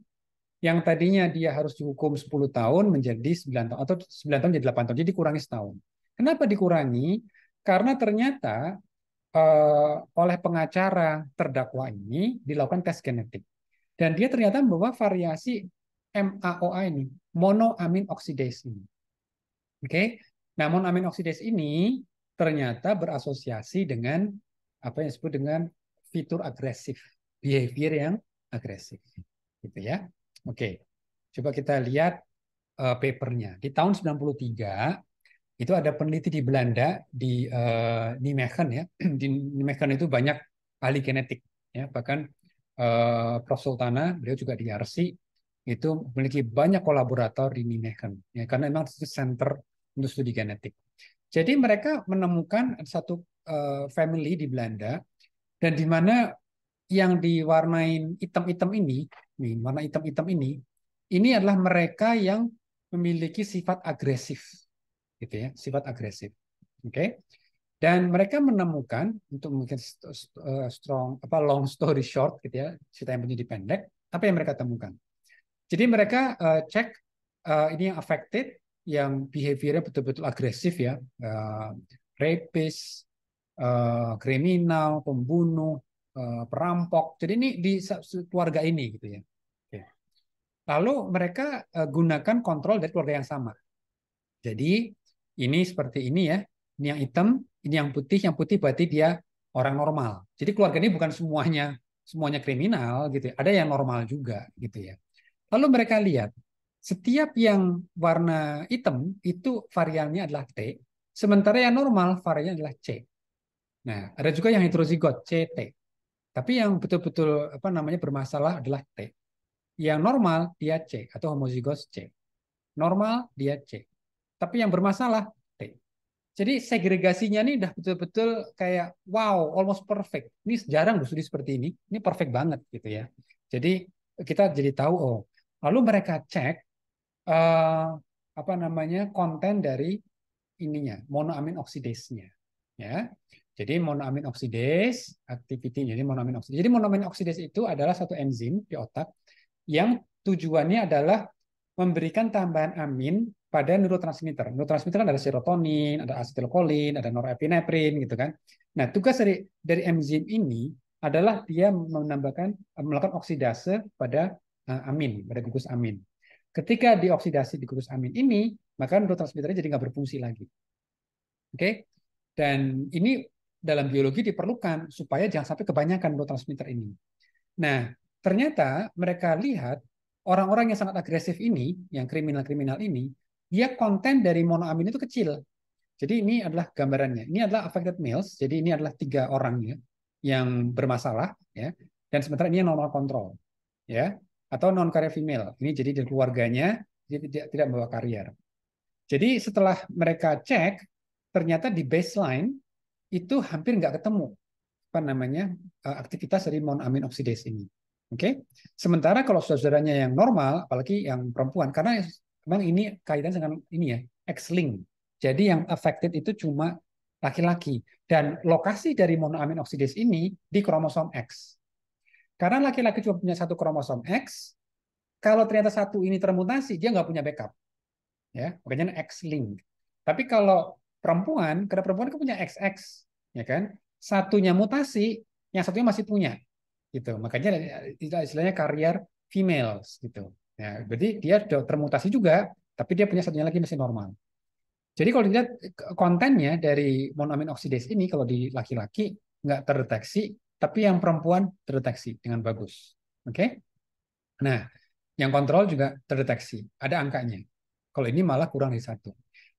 yang tadinya dia harus dihukum 10 tahun menjadi 9 tahun atau 9 tahun jadi 8 tahun. Jadi dikurangi setahun. Kenapa dikurangi? Karena ternyata oleh pengacara terdakwa ini dilakukan tes genetik. Dan dia ternyata membawa variasi MAOA ini, monoamin oxidase ini. Oke. Nah, monoamin oxidase ini ternyata berasosiasi dengan apa yang disebut dengan fitur agresif, behavior yang agresif. Gitu ya. Oke. Coba kita lihat papernya. Di tahun 93 itu ada peneliti di Belanda di Nijmegen ya. Di Nijmegen itu banyak ahli genetik ya. Bahkan Prof Sultana, beliau juga di RC itu memiliki banyak kolaborator di Nijmegen ya karena memang itu center untuk studi genetik. Jadi mereka menemukan satu family di Belanda dan di mana yang diwarnain hitam-hitam ini, nih, warna hitam-hitam ini adalah mereka yang memiliki sifat agresif, gitu ya, sifat agresif. Oke. Dan mereka menemukan, untuk mungkin long story short gitu ya, cerita yang menjadi pendek, apa yang mereka temukan. Jadi mereka cek ini yang affected, yang behaviornya betul-betul agresif ya, rapist, kriminal, pembunuh, perampok. Jadi ini di keluarga ini gitu ya. Oke. Lalu mereka gunakan kontrol dari keluarga yang sama. Jadi ini seperti ini ya. Ini yang hitam, ini yang putih. Yang putih berarti dia orang normal. Jadi keluarga ini bukan semuanya kriminal gitu ya. Ada yang normal juga gitu ya. Lalu mereka lihat setiap yang warna hitam itu variannya adalah T, sementara yang normal variannya adalah C. Nah, ada juga yang heterozigot CT. Tapi yang betul-betul apa namanya bermasalah adalah T. Yang normal dia C atau homozigos C. Normal dia C. Tapi yang bermasalah T. Jadi segregasinya ini udah betul-betul kayak wow, almost perfect. Ini jarang loh studi seperti ini. Ini perfect banget gitu ya. Jadi kita jadi tahu oh. Lalu mereka cek eh, apa namanya konten dari ininya monoamin oksidase-nya ya. Jadi monoamin oksidase activity jadi monoamin oksidase. Jadi monoamin oksidase itu adalah satu enzim di otak yang tujuannya adalah memberikan tambahan amin pada neurotransmitter. Neurotransmitter ada serotonin, ada asetilkolin, ada norepinefrin gitu kan. Nah, tugas dari enzim ini adalah dia melakukan oksidase pada amin, pada gugus amin. Ketika dioksidasi di gugus amin ini, maka neurotransmitternya jadi nggak berfungsi lagi. Oke? Dan ini dalam biologi diperlukan supaya jangan sampai kebanyakan neurotransmitter ini. Nah, ternyata mereka lihat orang-orang yang sangat agresif ini, yang kriminal-kriminal ini, dia konten dari monoamin itu kecil. Jadi ini adalah gambarannya. Ini adalah affected males. Jadi ini adalah 3 orang ya yang bermasalah ya. Dan sementara ini yang normal kontrol ya atau non carrier female. Ini jadi di keluarganya dia tidak membawa karier. Jadi setelah mereka cek ternyata di baseline itu hampir nggak ketemu apa namanya aktivitas dari monoamin oksidase ini. Oke. Okay? Sementara kalau saudaranya yang normal, apalagi yang perempuan, karena memang ini kaitan dengan ini ya, X-link. Jadi yang affected itu cuma laki-laki dan lokasi dari monoamin oksidase ini di kromosom X. Karena laki-laki cuma punya satu kromosom X, kalau ternyata satu ini termutasi, dia nggak punya backup, ya, makanya X-link. Tapi kalau perempuan, karena perempuan kan punya XX, ya kan, satunya mutasi, yang satunya masih punya, gitu. Makanya istilahnya karier females, gitu. Ya, berarti dia sudah termutasi juga, tapi dia punya satunya lagi masih normal. Jadi kalau dilihat kontennya dari monoamin oksidase ini, kalau di laki-laki nggak terdeteksi, tapi yang perempuan terdeteksi dengan bagus. Oke? Nah, yang kontrol juga terdeteksi, ada angkanya. Kalau ini malah kurang dari 1.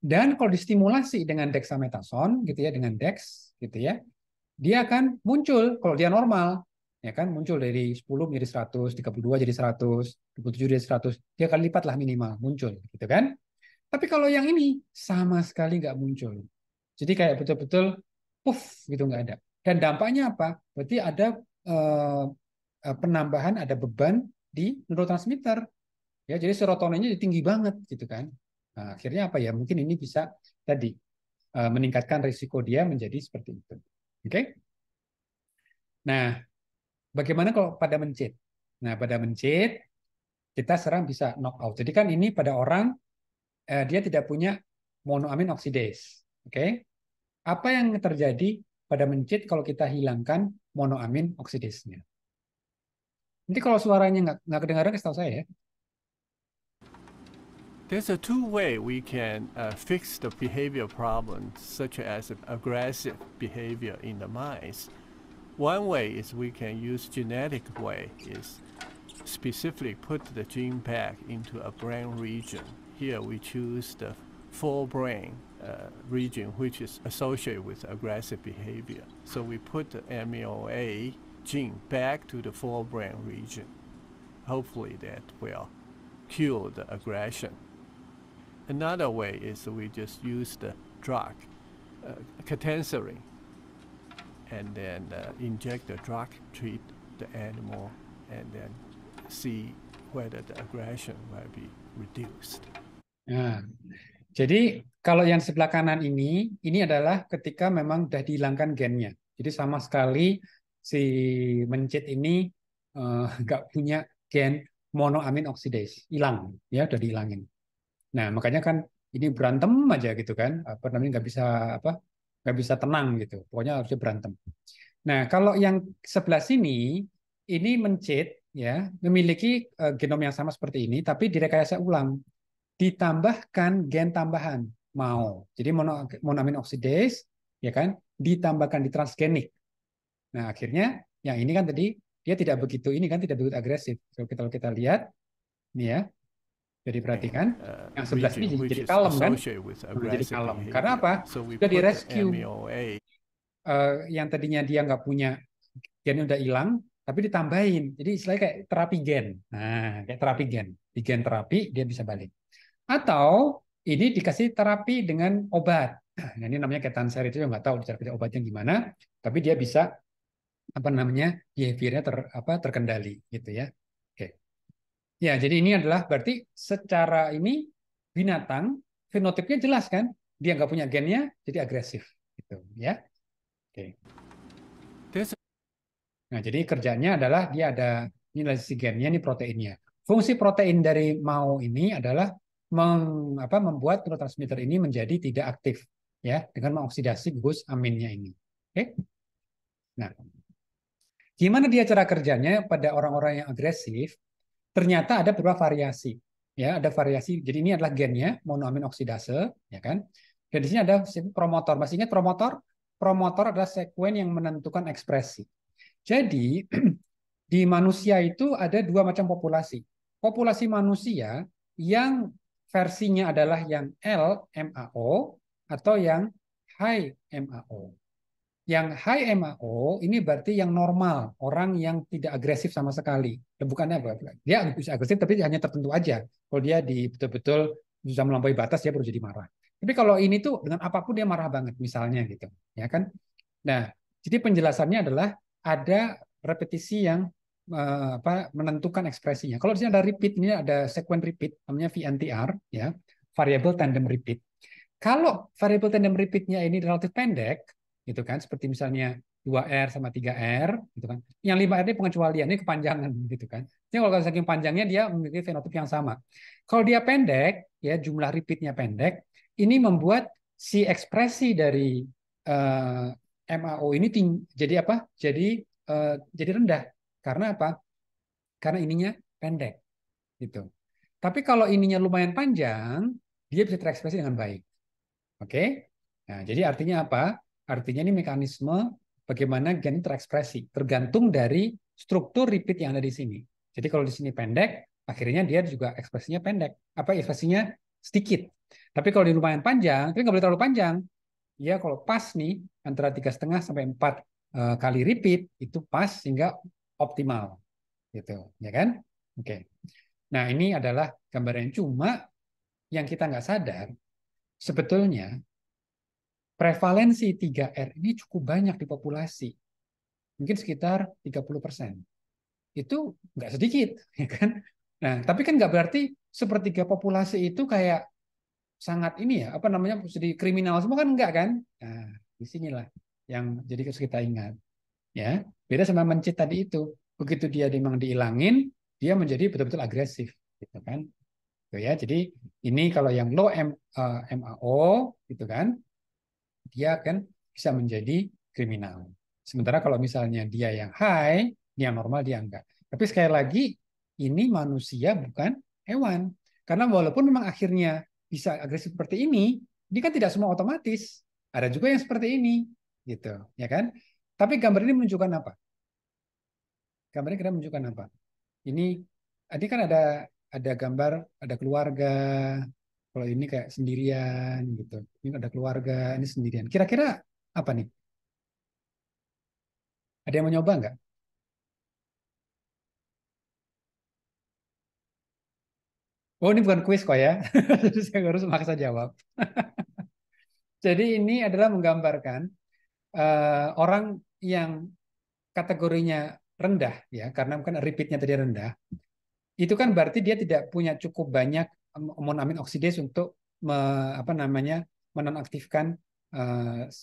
Dan kalau distimulasi dengan dexamethasone gitu ya, dengan dex gitu ya, dia akan muncul kalau dia normal, ya kan muncul dari 10 menjadi 100, 32 jadi 100, 27 jadi 100, 3 kali lipat lah minimal muncul gitu kan. Tapi kalau yang ini sama sekali nggak muncul. Jadi kayak betul-betul puff gitu nggak ada. Dan dampaknya apa? Berarti ada eh, penambahan, ada beban di neurotransmitter. Ya, jadi serotoninnya tinggi banget gitu kan. Nah, akhirnya apa ya? Mungkin ini bisa tadi meningkatkan risiko dia menjadi seperti itu. Oke? Okay? Nah, bagaimana kalau pada mencit? Nah, pada mencit kita serang bisa knock out. Jadi kan ini pada orang dia tidak punya monoamin oksidase. Oke? Okay? Apa yang terjadi pada mencit kalau kita hilangkan monoamin oksidase-nya? Nanti kalau suaranya nggak kedengaran, kasih tahu saya ya. There's a two-way we can fix the behavior problems, such as aggressive behavior in the mice. One way is we can use genetic way, is specifically put the gene back into a brain region. Here we choose the forebrain region, which is associated with aggressive behavior. So we put the MOA gene back to the forebrain region. Hopefully that will cure the aggression. Another way is we just use the drug, catenserin, and then inject the drug, treat the animal, and then see whether the aggression will be reduced. Nah, Jadi kalau yang sebelah kanan ini adalah ketika memang sudah dihilangkan gennya. Jadi sama sekali si mencit ini nggak punya gen monoamin oksidase, hilang, ya udah dihilangin. Nah makanya kan ini berantem aja gitu kan, apa namanya nggak bisa apa, nggak bisa tenang gitu. Pokoknya harusnya berantem. Nah kalau yang sebelah sini ini mencit ya memiliki genom yang sama seperti ini, tapi direkayasa ulang ditambahkan gen tambahan mau. Jadi monoamin oksidase ya kan ditambahkan di transgenik. Nah, akhirnya yang ini kan tadi dia tidak begitu ini kan tidak begitu agresif. Kalau kita lihat nih ya. Jadi perhatikan yang sebelah sini region which jadi is kalem kan? associated with Nah, jadi aggressive kalem. Karena behavior. apa? So we Sudah di put the rescue. MAOA. Yang tadinya dia nggak punya gennya udah hilang, tapi ditambahin. Jadi istilahnya kayak terapi gen. Nah, kayak terapi gen. Di gen terapi dia bisa balik. Atau ini dikasih terapi dengan obat. Nah, ini namanya ketanser itu yang nggak tahu cara kerja obatnya gimana, tapi dia bisa apa namanya behaviornya terkendali gitu ya. Oke. Ya, jadi ini adalah berarti secara ini binatang fenotipnya jelas kan? Dia nggak punya gennya, jadi agresif gitu ya. Oke. There's Nah, jadi kerjanya adalah dia ada ini sisi gennya, ini proteinnya. Fungsi protein dari mau ini adalah membuat neurotransmitter ini menjadi tidak aktif ya dengan mengoksidasi gugus aminnya ini. Oke. Nah, gimana dia cara kerjanya pada orang-orang yang agresif? Ternyata ada beberapa variasi. Ya, ada variasi. Jadi ini adalah gennya monoamin oksidase, ya kan? Dan di sini ada promotor. Masih ingat promotor? Promotor adalah sekuen yang menentukan ekspresi. Jadi di manusia itu ada dua macam populasi. Populasi manusia yang versinya adalah yang L-MAO atau yang high MAO. Yang high MAO ini berarti yang normal, orang yang tidak agresif sama sekali. Bukannya apa? Dia bisa agresif tapi hanya tertentu aja. Kalau dia betul-betul bisa melampaui batas dia baru jadi marah. Tapi kalau ini tuh dengan apapun dia marah banget misalnya gitu, ya kan? Nah, jadi penjelasannya adalah ada repetisi yang menentukan ekspresinya. Kalau di sini ada repeat, ini ada sequence repeat, namanya VNTR, ya, variable tandem repeat. Kalau variable tandem repeatnya ini relatif pendek, gitu kan, seperti misalnya 2R sama 3R, gitu kan. Yang 5R ini pengecualian, ini kepanjangan, gitu kan. Jadi kalau saking panjangnya dia memiliki fenotip yang sama. Kalau dia pendek, ya jumlah repeatnya pendek, ini membuat si ekspresi dari eh, MAO ini jadi apa? Jadi rendah. Karena apa? Karena ininya pendek, gitu. Tapi kalau ininya lumayan panjang, dia bisa terekspresi dengan baik. Oke? Nah, jadi artinya apa? Artinya ini mekanisme bagaimana gen terekspresi, tergantung dari struktur repeat yang ada di sini. Jadi kalau di sini pendek, akhirnya dia juga ekspresinya pendek. Apa ekspresinya sedikit. Tapi kalau di lumayan panjang, tapi nggak boleh terlalu panjang. Ya kalau pas nih antara 3,5 sampai 4 kali repeat itu pas sehingga optimal, gitu, ya kan? Oke. Nah ini adalah gambaran cuma yang kita nggak sadar sebetulnya prevalensi 3R ini cukup banyak di populasi, mungkin sekitar 30%. Itu nggak sedikit, ya kan? Nah, tapi kan nggak berarti sepertiga populasi itu kayak sangat ini ya, apa namanya, jadi kriminal semua kan enggak kan? Nah, disinilah yang jadi harus kita ingat. Ya, beda sama mencit tadi itu. Begitu dia memang dihilangin, dia menjadi betul-betul agresif, gitu kan? Gitu ya. Jadi ini kalau yang low MAO, gitu kan? Dia kan bisa menjadi kriminal. Sementara kalau misalnya dia yang high, dia yang normal dia enggak. Tapi sekali lagi, ini manusia bukan hewan. Karena walaupun memang akhirnya bisa agresif seperti ini kan tidak semua otomatis. Ada juga yang seperti ini, gitu, ya kan? Tapi gambar ini menunjukkan apa? Gambar ini kira menunjukkan apa? Ini tadi kan ada gambar, ada keluarga. Kalau ini kayak sendirian gitu. Ini ada keluarga, ini sendirian. Kira-kira apa nih? Ada yang mau nyoba nggak? Oh, ini bukan kuis kok ya. Jadi saya harus maksa jawab. Jadi ini adalah menggambarkan orang yang kategorinya rendah ya, karena kan repeatnya tadi rendah. Itu kan berarti dia tidak punya cukup banyak monoamin oksidase untuk apa namanya, menonaktifkan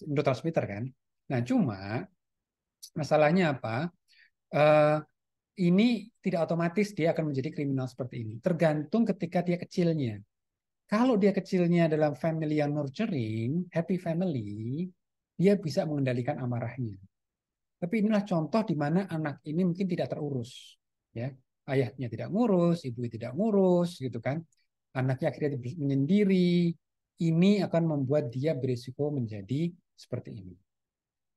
neurotransmitter kan. Nah, cuma masalahnya apa? Eh, ini tidak otomatis dia akan menjadi kriminal seperti ini. Tergantung ketika dia kecilnya. Kalau dia kecilnya dalam family yang nurturing, happy family, dia bisa mengendalikan amarahnya. Tapi inilah contoh di mana anak ini mungkin tidak terurus, ya. Ayahnya tidak ngurus, ibu tidak ngurus, gitu kan. Anaknya akhirnya menyendiri. Ini akan membuat dia berisiko menjadi seperti ini.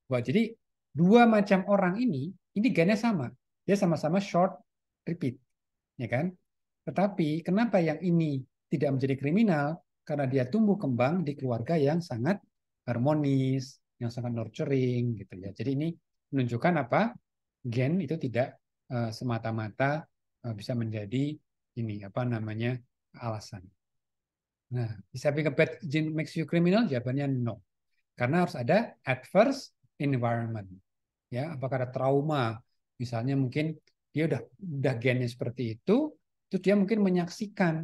Wah, jadi dua macam orang ini gennya sama. Dia sama-sama short repeat, ya kan? Tetapi kenapa yang ini tidak menjadi kriminal? Karena dia tumbuh kembang di keluarga yang sangat harmonis, yang sangat nurturing, gitu ya. Jadi ini menunjukkan apa? Gen itu tidak semata-mata bisa menjadi ini apa namanya alasan. Nah, is having a bad gene makes you criminal? Jawabannya no. Karena harus ada adverse environment. Ya, apakah ada trauma? Misalnya mungkin dia udah gennya seperti itu, terus dia mungkin menyaksikan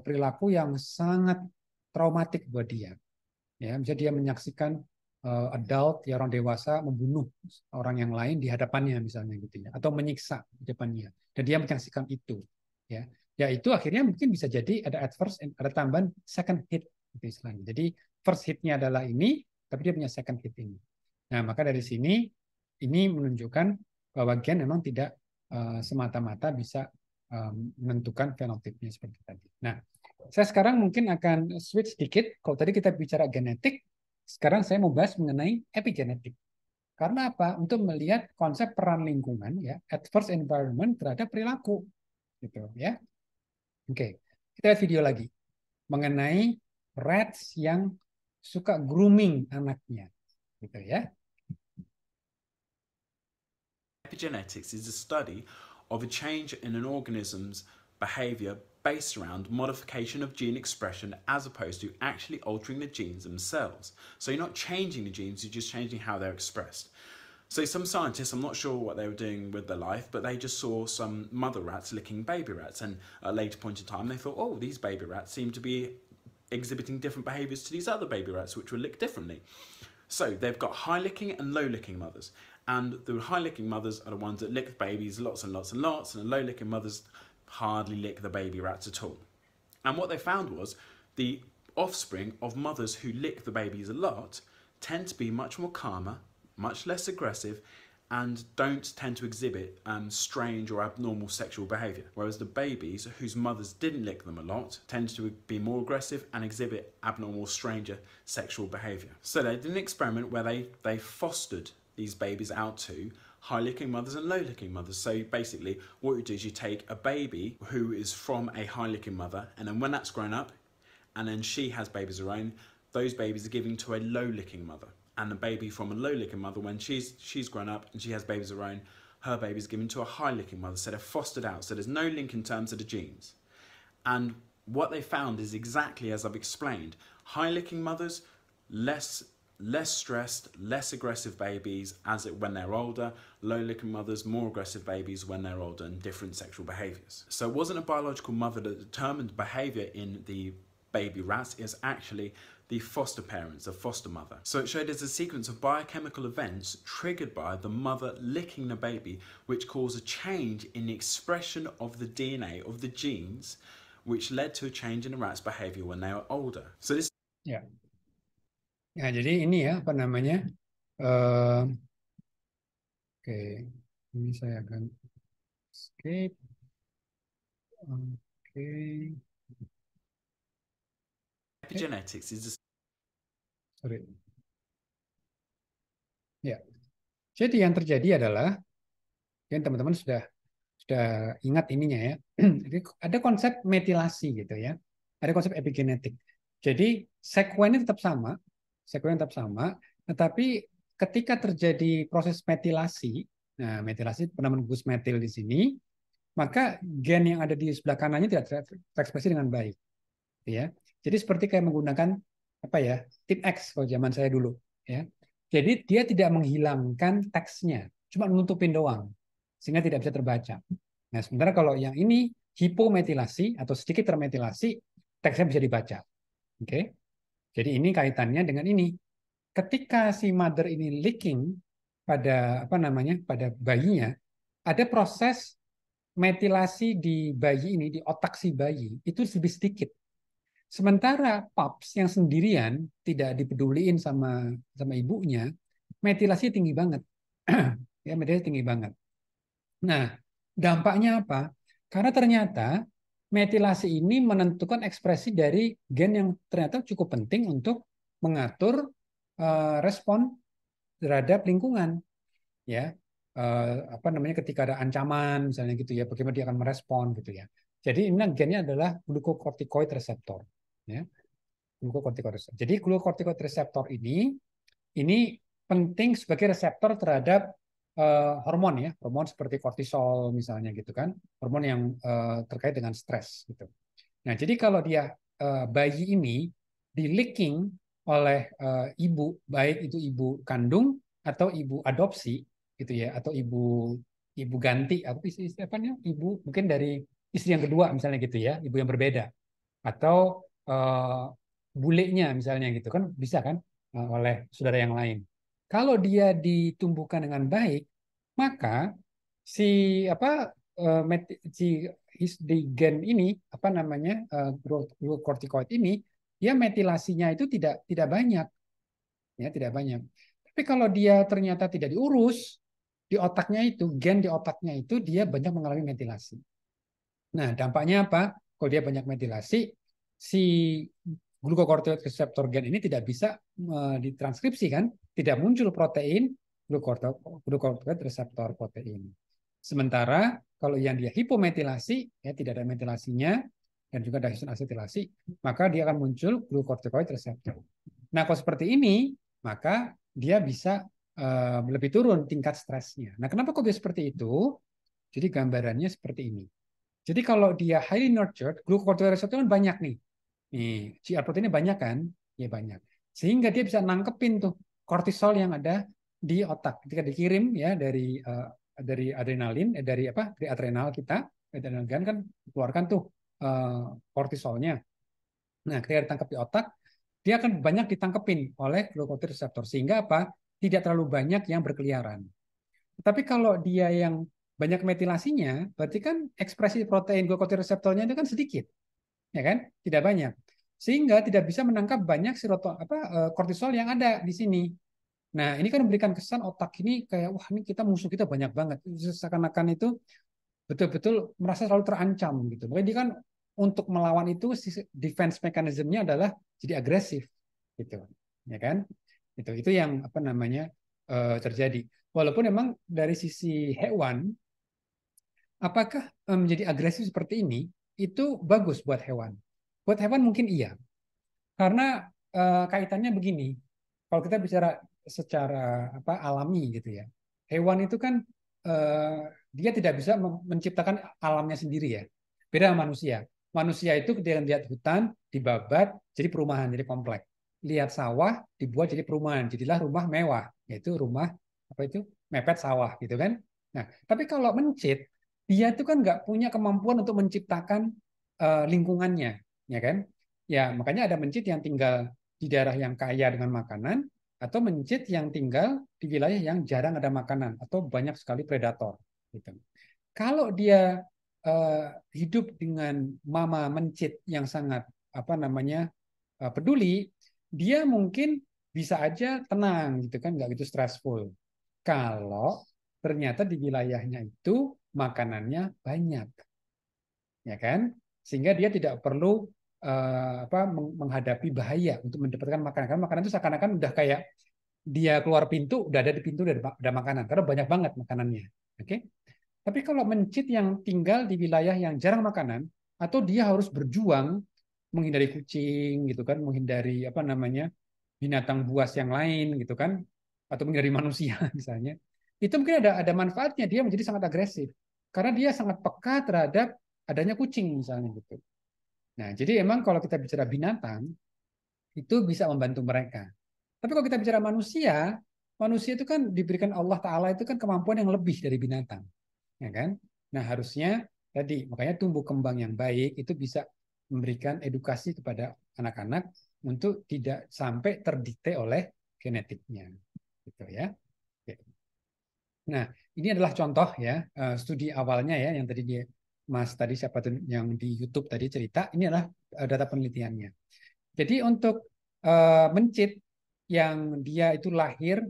perilaku yang sangat traumatik buat dia. Ya, misalnya dia menyaksikan adult, ya orang dewasa membunuh orang yang lain di hadapannya misalnya gitu ya, atau menyiksa di depannya, dan dia menyaksikan itu, ya, ya itu akhirnya mungkin bisa jadi ada adverse, ada tambahan second hit gitu istilahnya. Jadi first hitnya adalah ini, tapi dia punya second hit ini. Nah, maka dari sini ini menunjukkan bahwa gen memang tidak semata-mata bisa menentukan fenotipnya seperti tadi. Nah, saya sekarang mungkin akan switch sedikit. Kalau tadi kita bicara genetik, sekarang saya mau bahas mengenai epigenetik. Karena apa? Untuk melihat konsep peran lingkungan, ya, adverse environment terhadap perilaku, gitu ya. Oke, kita lihat video lagi mengenai rats yang suka grooming anaknya, gitu ya. Epigenetics is a study of a change in an organism's behavior based around modification of gene expression as opposed to actually altering the genes themselves. So you're not changing the genes, you're just changing how they're expressed. So some scientists, I'm not sure what they were doing with their life, but they just saw some mother rats licking baby rats, and at a later point in time they thought, oh, these baby rats seem to be exhibiting different behaviours to these other baby rats which were licked differently. So they've got high licking and low licking mothers, and the high licking mothers are the ones that lick the babies lots and lots and lots, and the low licking mothers hardly lick the baby rats at all. And what they found was the offspring of mothers who lick the babies a lot tend to be much more calmer, much less aggressive, and don't tend to exhibit strange or abnormal sexual behaviour. Whereas the babies whose mothers didn't lick them a lot tend to be more aggressive and exhibit abnormal, stranger sexual behaviour. So they did an experiment where they fostered these babies out to high licking mothers and low licking mothers. So basically what you do is you take a baby who is from a high licking mother, and then when that's grown up and then she has babies of her own, those babies are given to a low licking mother. And the baby from a low licking mother, when she's grown up and she has babies of her own, her baby is given to a high licking mother. So they're fostered out. So there's no link in terms of the genes. And what they found is exactly as I've explained. High licking mothers, less stressed, less aggressive babies when they're older. Low licking mothers, more aggressive babies when they're older, and different sexual behaviours. So it wasn't a biological mother that determined behaviour in the baby rats, is actually the foster parents, the foster mother. So it showed there's a sequence of biochemical events triggered by the mother licking the baby, which cause a change in the expression of the DNA of the genes, which led to a change in the rat's behavior when they were older. So this. Ya. Nah, jadi ini ya apa namanya? Oke, ini saya akan skip. Oke. Epigenetics is Sorry. Ya. Jadi yang terjadi adalah, yang teman-teman sudah ingat ininya ya. Jadi ada konsep metilasi gitu ya. Ada konsep epigenetik. Jadi sekuennya tetap sama, tetapi ketika terjadi proses metilasi, nah metilasi penambahan gugus metil di sini, maka gen yang ada di sebelah kanannya tidak terekspresi dengan baik. Ya. Jadi seperti kayak menggunakan apa ya, tip X kalau zaman saya dulu, ya. Jadi dia tidak menghilangkan teksnya, cuma menutupin doang, sehingga tidak bisa terbaca. Nah, sementara kalau yang ini hipometilasi atau sedikit termetilasi, teksnya bisa dibaca. Oke. Jadi ini kaitannya dengan ini. Ketika si mother ini leaking pada apa namanya pada bayinya, ada proses metilasi di bayi ini di otak si bayi itu lebih sedikit. Sementara pups yang sendirian tidak dipeduliin sama sama ibunya, metilasi tinggi banget. Ya, metilasi tinggi banget. Nah, dampaknya apa? Karena ternyata metilasi ini menentukan ekspresi dari gen yang ternyata cukup penting untuk mengatur respon terhadap lingkungan, ya. Apa namanya ketika ada ancaman misalnya gitu ya, bagaimana dia akan merespon gitu ya. Jadi ini gennya adalah glucocorticoid receptor, ya. Glucocorticoid receptor. Jadi glucocorticoid receptor ini penting sebagai reseptor terhadap hormon ya, hormon seperti kortisol misalnya gitu kan, hormon yang terkait dengan stres gitu. Nah, jadi kalau dia bayi ini di leaking oleh ibu, baik itu ibu kandung atau ibu adopsi gitu ya, atau ibu ibu ganti apa istilah apa namanya? Ibu mungkin dari istri yang kedua misalnya gitu ya, ibu yang berbeda atau bulenya misalnya gitu kan bisa kan oleh saudara yang lain. Kalau dia ditumbuhkan dengan baik, maka si apa si di gen ini apa namanya glucocorticoid ini ya metilasinya itu tidak banyak ya tidak banyak. Tapi kalau dia ternyata tidak diurus di otaknya itu gen di otaknya itu dia banyak mengalami metilasi. Nah, dampaknya apa? Kalau dia banyak metilasi, si glucocorticoid receptor gen ini tidak bisa ditranskripsi kan, tidak muncul protein glucocorticoid receptor protein. Sementara kalau yang dia hipometilasi, ya tidak ada metilasinya dan juga ada asetilasi, maka dia akan muncul glucocorticoid receptor. Nah, kalau seperti ini, maka dia bisa lebih turun tingkat stresnya. Nah, kenapa kok bisa seperti itu? Jadi gambarannya seperti ini. Jadi kalau dia highly nurtured, glucocorticoid receptor kan banyak nih. Nih, GR proteinnya banyak kan? Ya banyak. Sehingga dia bisa nangkepin tuh kortisol yang ada di otak. Ketika dikirim ya dari adrenalin, dari apa? Dari adrenal kita, adrenal gland kan keluarkan tuh kortisolnya. Nah, ketika ditangkap di otak, dia akan banyak ditangkepin oleh glucocorticoid receptor. Sehingga apa? Tidak terlalu banyak yang berkeliaran. Tapi kalau dia yang banyak metilasinya, berarti kan ekspresi protein glucocorticoid reseptornya itu kan sedikit, ya kan? Tidak banyak. Sehingga tidak bisa menangkap banyak kortisol yang ada di sini. Nah, ini kan memberikan kesan otak ini kayak wah ini kita musuh kita banyak banget. Seakan-akan itu betul-betul merasa selalu terancam gitu. Makanya dia kan untuk melawan itu defense mechanism-nya adalah jadi agresif gitu. Ya kan? Itu yang apa namanya terjadi. Walaupun memang dari sisi hewan, apakah menjadi agresif seperti ini itu bagus buat hewan? Buat hewan mungkin iya, karena kaitannya begini. Kalau kita bicara secara apa alami gitu ya, hewan itu kan dia tidak bisa menciptakan alamnya sendiri ya. Beda sama manusia. Manusia itu ketika lihat hutan dibabat jadi perumahan, jadi komplek. Lihat sawah dibuat jadi perumahan, jadilah rumah mewah, yaitu rumah apa itu mepet sawah gitu kan. Nah, tapi kalau mencit dia itu kan nggak punya kemampuan untuk menciptakan lingkungannya, ya kan? Ya, makanya ada mencit yang tinggal di daerah yang kaya dengan makanan, atau mencit yang tinggal di wilayah yang jarang ada makanan, atau banyak sekali predator. Gitu. Kalau dia hidup dengan mama mencit yang sangat apa namanya peduli, dia mungkin bisa aja tenang gitu kan, nggak gitu stressful. Kalau ternyata di wilayahnya itu makanannya banyak, ya kan? Sehingga dia tidak perlu menghadapi bahaya untuk mendapatkan makanan. Karena makanan itu seakan-akan udah kayak dia keluar pintu, udah ada di pintu, udah ada makanan. Karena banyak banget makanannya. Oke? Tapi kalau mencit yang tinggal di wilayah yang jarang makanan, atau dia harus berjuang menghindari kucing, gitu kan, menghindari apa namanya binatang buas yang lain, gitu kan, atau menghindari manusia misalnya, itu mungkin ada manfaatnya. Dia menjadi sangat agresif karena dia sangat peka terhadap adanya kucing misalnya gitu. Nah, jadi emang kalau kita bicara binatang, itu bisa membantu mereka. Tapi kalau kita bicara manusia, manusia itu kan diberikan Allah Ta'ala itu kan kemampuan yang lebih dari binatang. Ya kan? Nah, harusnya tadi, makanya tumbuh kembang yang baik itu bisa memberikan edukasi kepada anak-anak untuk tidak sampai terdikte oleh genetiknya, gitu ya. Oke. Nah, ini adalah contoh ya studi awalnya ya yang tadi Mas tadi siapa tuh yang di YouTube tadi cerita, ini adalah data penelitiannya. Jadi untuk mencit yang dia itu lahir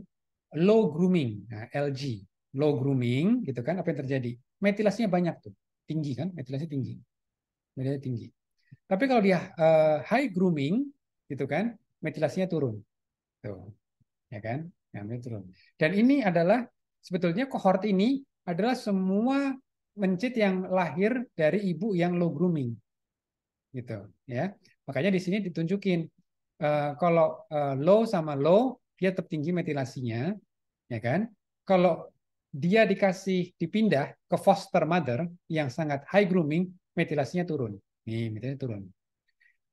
low grooming, nah, LG, low grooming gitu kan, apa yang terjadi? Metilasinya banyak tuh, tinggi kan, metilasi tinggi, metilasi tinggi. Tapi kalau dia high grooming gitu kan, metilasinya turun, tuh, ya kan, ya, turun. Dan ini adalah sebetulnya kohort ini adalah semua mencit yang lahir dari ibu yang low grooming, gitu, ya. Makanya di sini ditunjukin kalau low sama low dia tetap tinggi metilasinya, ya kan? Kalau dia dipindah ke foster mother yang sangat high grooming, metilasinya turun. Nih, metilasinya turun.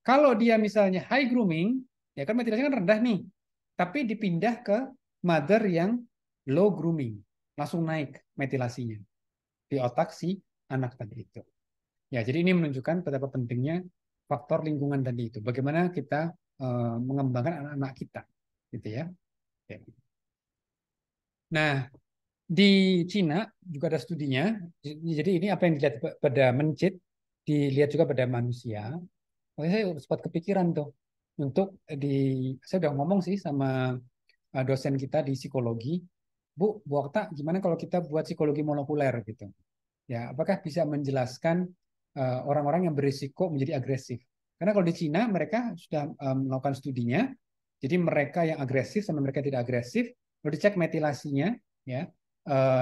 Kalau dia misalnya high grooming, ya kan metilasinya kan rendah nih. Tapi dipindah ke mother yang low grooming, langsung naik metilasinya di otak si anak tadi itu. Ya, jadi ini menunjukkan betapa pentingnya faktor lingkungan tadi itu. Bagaimana kita mengembangkan anak-anak kita, gitu ya. Oke. Nah, di Cina juga ada studinya. Jadi ini apa yang dilihat pada mencit, dilihat juga pada manusia. Makanya saya sempat kepikiran tuh untuk saya udah ngomong sih sama dosen kita di psikologi, Bu Okta, gimana kalau kita buat psikologi molekuler gitu? Ya, apakah bisa menjelaskan orang-orang yang berisiko menjadi agresif? Karena kalau di Cina mereka sudah melakukan studinya, jadi mereka yang agresif sama mereka tidak agresif, lalu dicek metilasinya, ya,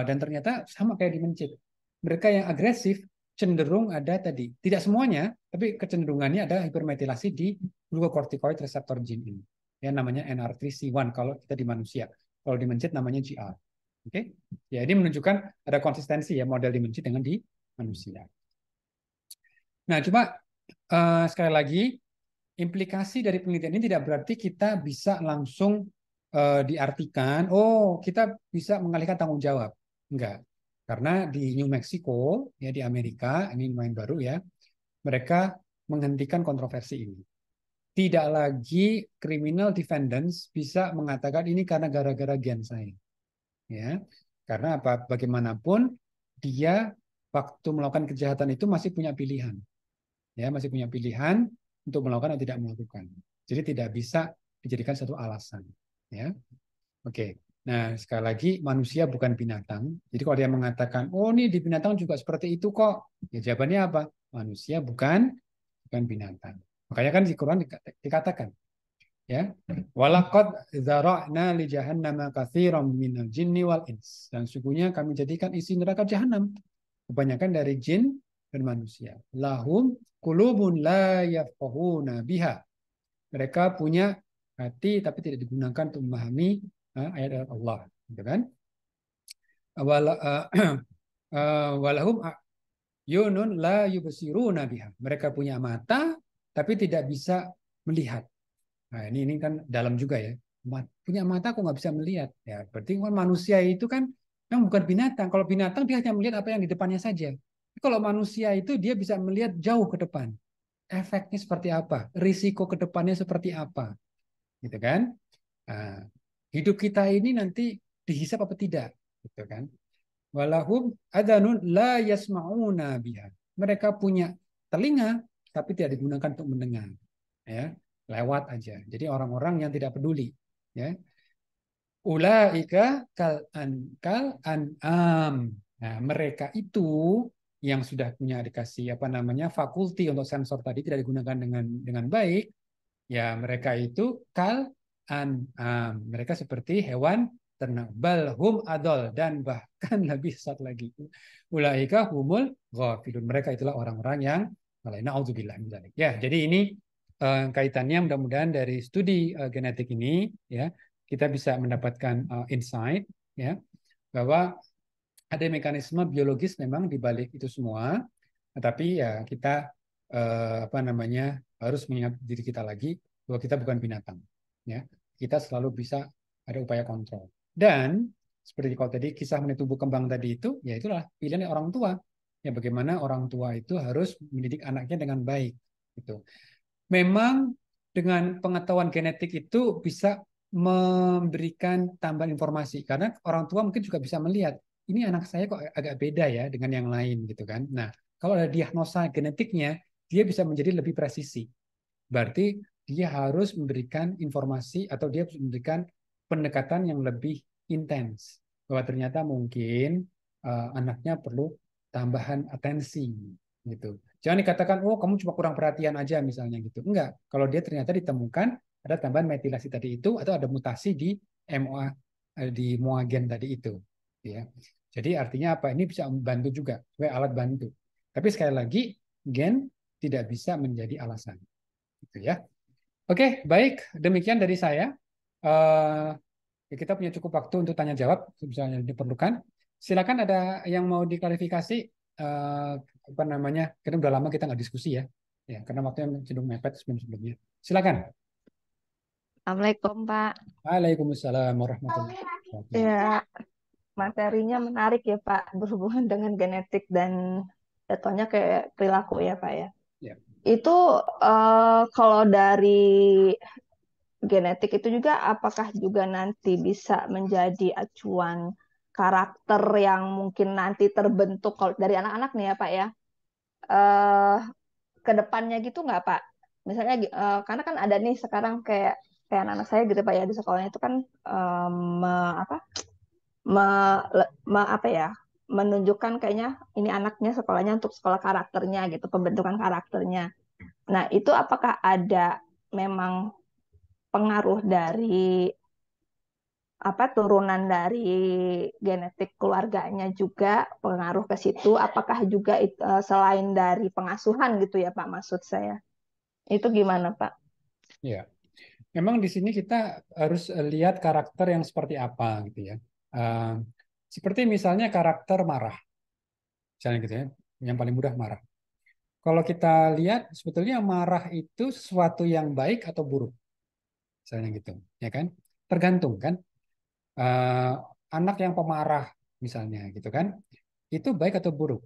dan ternyata sama kayak di mencit. Mereka yang agresif cenderung ada tadi, tidak semuanya, tapi kecenderungannya ada hipermetilasi di glucocorticoid receptor gene ini, ya namanya NR3C1 kalau kita di manusia, kalau di mencit namanya GR. Oke, ya ini menunjukkan ada konsistensi ya model di mencit dengan di manusia. Nah, cuma sekali lagi implikasi dari penelitian ini tidak berarti kita bisa langsung diartikan, oh kita bisa mengalihkan tanggung jawab. Enggak. Karena di New Mexico, ya di Amerika, ini lumayan baru ya, mereka menghentikan kontroversi ini. Tidak lagi criminal defendants bisa mengatakan ini karena gara-gara gen saya. Ya, karena apa? Bagaimanapun dia waktu melakukan kejahatan itu masih punya pilihan. Ya, masih punya pilihan untuk melakukan atau tidak melakukan. Jadi tidak bisa dijadikan satu alasan. Ya, oke. Nah, sekali lagi manusia bukan binatang. Jadi kalau dia mengatakan, oh ini di binatang juga seperti itu kok, ya jawabannya apa? Manusia bukan binatang. Makanya kan di Quran dikatakan, ya, walaqad dzara'na li jahannama katsiran minal jinni wal ins. Dan sungguhnya kami jadikan isi neraka jahanam kebanyakan dari jin dan manusia. Lahum qulubun la yafqahuna biha. Mereka punya hati tapi tidak digunakan untuk memahami ayat-ayat Allah, gitu kan? Walahum yunun la yubsiruna biha. Mereka punya mata tapi tidak bisa melihat. Nah, ini kan dalam juga ya. Punya mata kok nggak bisa melihat. Ya, berarti kan manusia itu kan yang bukan binatang. Kalau binatang dia hanya melihat apa yang di depannya saja. Kalau manusia itu dia bisa melihat jauh ke depan. Efeknya seperti apa? Risiko ke depannya seperti apa? Gitu kan? Nah, hidup kita ini nanti dihisap apa tidak? Gitu kan? Walahum adanun la yasma'una biha. Mereka punya telinga tapi tidak digunakan untuk mendengar. Ya, lewat aja. Jadi orang-orang yang tidak peduli, ya. Ulaika kal an'am. Nah, mereka itu yang sudah punya dikasih apa namanya fakulti untuk sensor tadi tidak digunakan dengan baik, ya mereka itu kal an'am. Mereka seperti hewan ternak. Balhum adol, dan bahkan lebih sesat lagi. Ulaika humul ghafilun. Mereka itulah orang-orang yang na'udzubillah min dzalik. Ya, jadi ini kaitannya mudah-mudahan dari studi genetik ini ya kita bisa mendapatkan insight ya bahwa ada mekanisme biologis memang di balik itu semua, tetapi ya kita apa namanya harus mengingat diri kita lagi bahwa kita bukan binatang ya, kita selalu bisa ada upaya kontrol. Dan seperti kalau tadi kisah mengenai tumbuh kembang tadi itu, ya itulah pilihan orang tua ya, bagaimana orang tua itu harus mendidik anaknya dengan baik gitu. Memang dengan pengetahuan genetik itu bisa memberikan tambahan informasi karena orang tua mungkin juga bisa melihat ini anak saya kok agak beda ya dengan yang lain gitu kan. Nah, kalau ada diagnosa genetiknya, dia bisa menjadi lebih presisi. Berarti dia harus memberikan informasi atau dia harus memberikan pendekatan yang lebih intens bahwa ternyata mungkin anaknya perlu tambahan atensi gitu. Jangan dikatakan oh kamu cuma kurang perhatian aja misalnya gitu. Enggak, kalau dia ternyata ditemukan ada tambahan metilasi tadi itu atau ada mutasi di MOA di MOA gen tadi itu ya. Jadi artinya apa? Ini bisa membantu juga sebagai alat bantu. Tapi sekali lagi gen tidak bisa menjadi alasan gitu ya. Oke, baik. Demikian dari saya. Eh, kita punya cukup waktu untuk tanya jawab, misalnya diperlukan. Silakan ada yang mau diklarifikasi. Apa namanya? Karena udah lama kita nggak diskusi ya. Ya, karena waktunya cenderung mepet sebelum-sebelumnya. Silakan. Assalamualaikum, Pak. Waalaikumsalam warahmatullahi wabarakatuh. Ya, materinya menarik ya, Pak, berhubungan dengan genetik dan jatuhnya kayak perilaku ya, Pak ya. Ya. Itu kalau dari genetik itu juga apakah juga nanti bisa menjadi acuan karakter yang mungkin nanti terbentuk kalau dari anak-anak nih ya, Pak ya. Eh ke depannya gitu nggak, Pak? Misalnya karena kan ada nih sekarang kayak anak saya gitu Pak ya, di sekolahnya itu kan apa apa ya, menunjukkan kayaknya ini anaknya sekolahnya untuk sekolah karakternya gitu, pembentukan karakternya. Nah, itu apakah ada memang pengaruh dari apa turunan dari genetik keluarganya juga pengaruh ke situ? Apakah juga selain dari pengasuhan gitu ya Pak, maksud saya? Itu gimana Pak? Ya. Memang di sini kita harus lihat karakter yang seperti apa gitu ya. Seperti misalnya karakter marah, misalnya gitu ya. Yang paling mudah marah. Kalau kita lihat sebetulnya marah itu sesuatu yang baik atau buruk, misalnya gitu, ya kan? Tergantung kan. Eh, Anak yang pemarah misalnya gitu kan, itu baik atau buruk.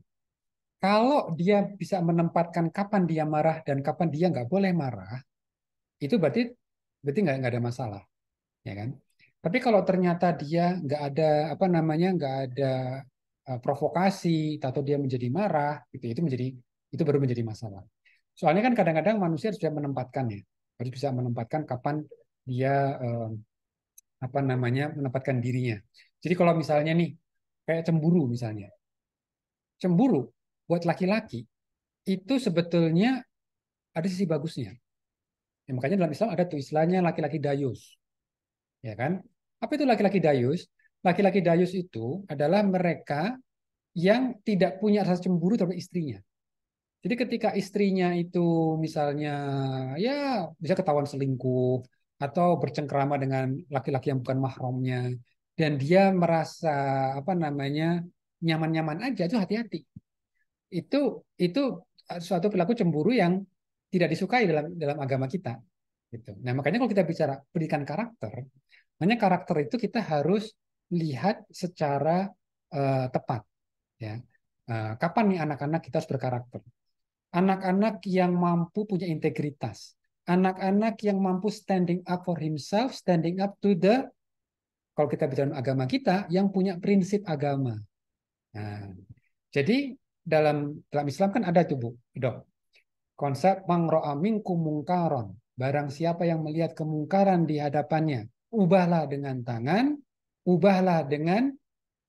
Kalau dia bisa menempatkan kapan dia marah dan kapan dia nggak boleh marah, itu berarti berarti nggak ada masalah, ya kan? Tapi kalau ternyata dia nggak ada apa namanya nggak ada provokasi atau dia menjadi marah, gitu, itu baru menjadi masalah. Soalnya kan kadang-kadang manusia harus bisa menempatkan ya, harus bisa menempatkan kapan dia apa namanya menempatkan dirinya. Jadi kalau misalnya nih kayak cemburu misalnya, cemburu buat laki-laki itu sebetulnya ada sisi bagusnya. Ya, makanya dalam Islam ada tuh istilahnya laki-laki dayus, ya kan? Apa itu laki-laki dayus? Laki-laki dayus itu adalah mereka yang tidak punya rasa cemburu terhadap istrinya. Jadi ketika istrinya itu misalnya ya bisa ketahuan selingkuh atau bercengkrama dengan laki-laki yang bukan mahramnya dan dia merasa apa namanya nyaman-nyaman aja itu hati-hati. Itu suatu perilaku cemburu yang tidak disukai dalam dalam agama kita gitu. Nah, makanya kalau kita bicara pendidikan karakter, makanya karakter itu kita harus lihat secara tepat ya. Kapan nih anak-anak kita harus berkarakter? Anak-anak yang mampu punya integritas, anak-anak yang mampu standing up for himself, standing up to the, kalau kita bicara agama kita, yang punya prinsip agama. Nah, jadi dalam Islam kan ada tuh Bu, dok, konsep man ra'a minkum mungkaron. Barang siapa yang melihat kemungkaran di hadapannya, ubahlah dengan tangan, ubahlah dengan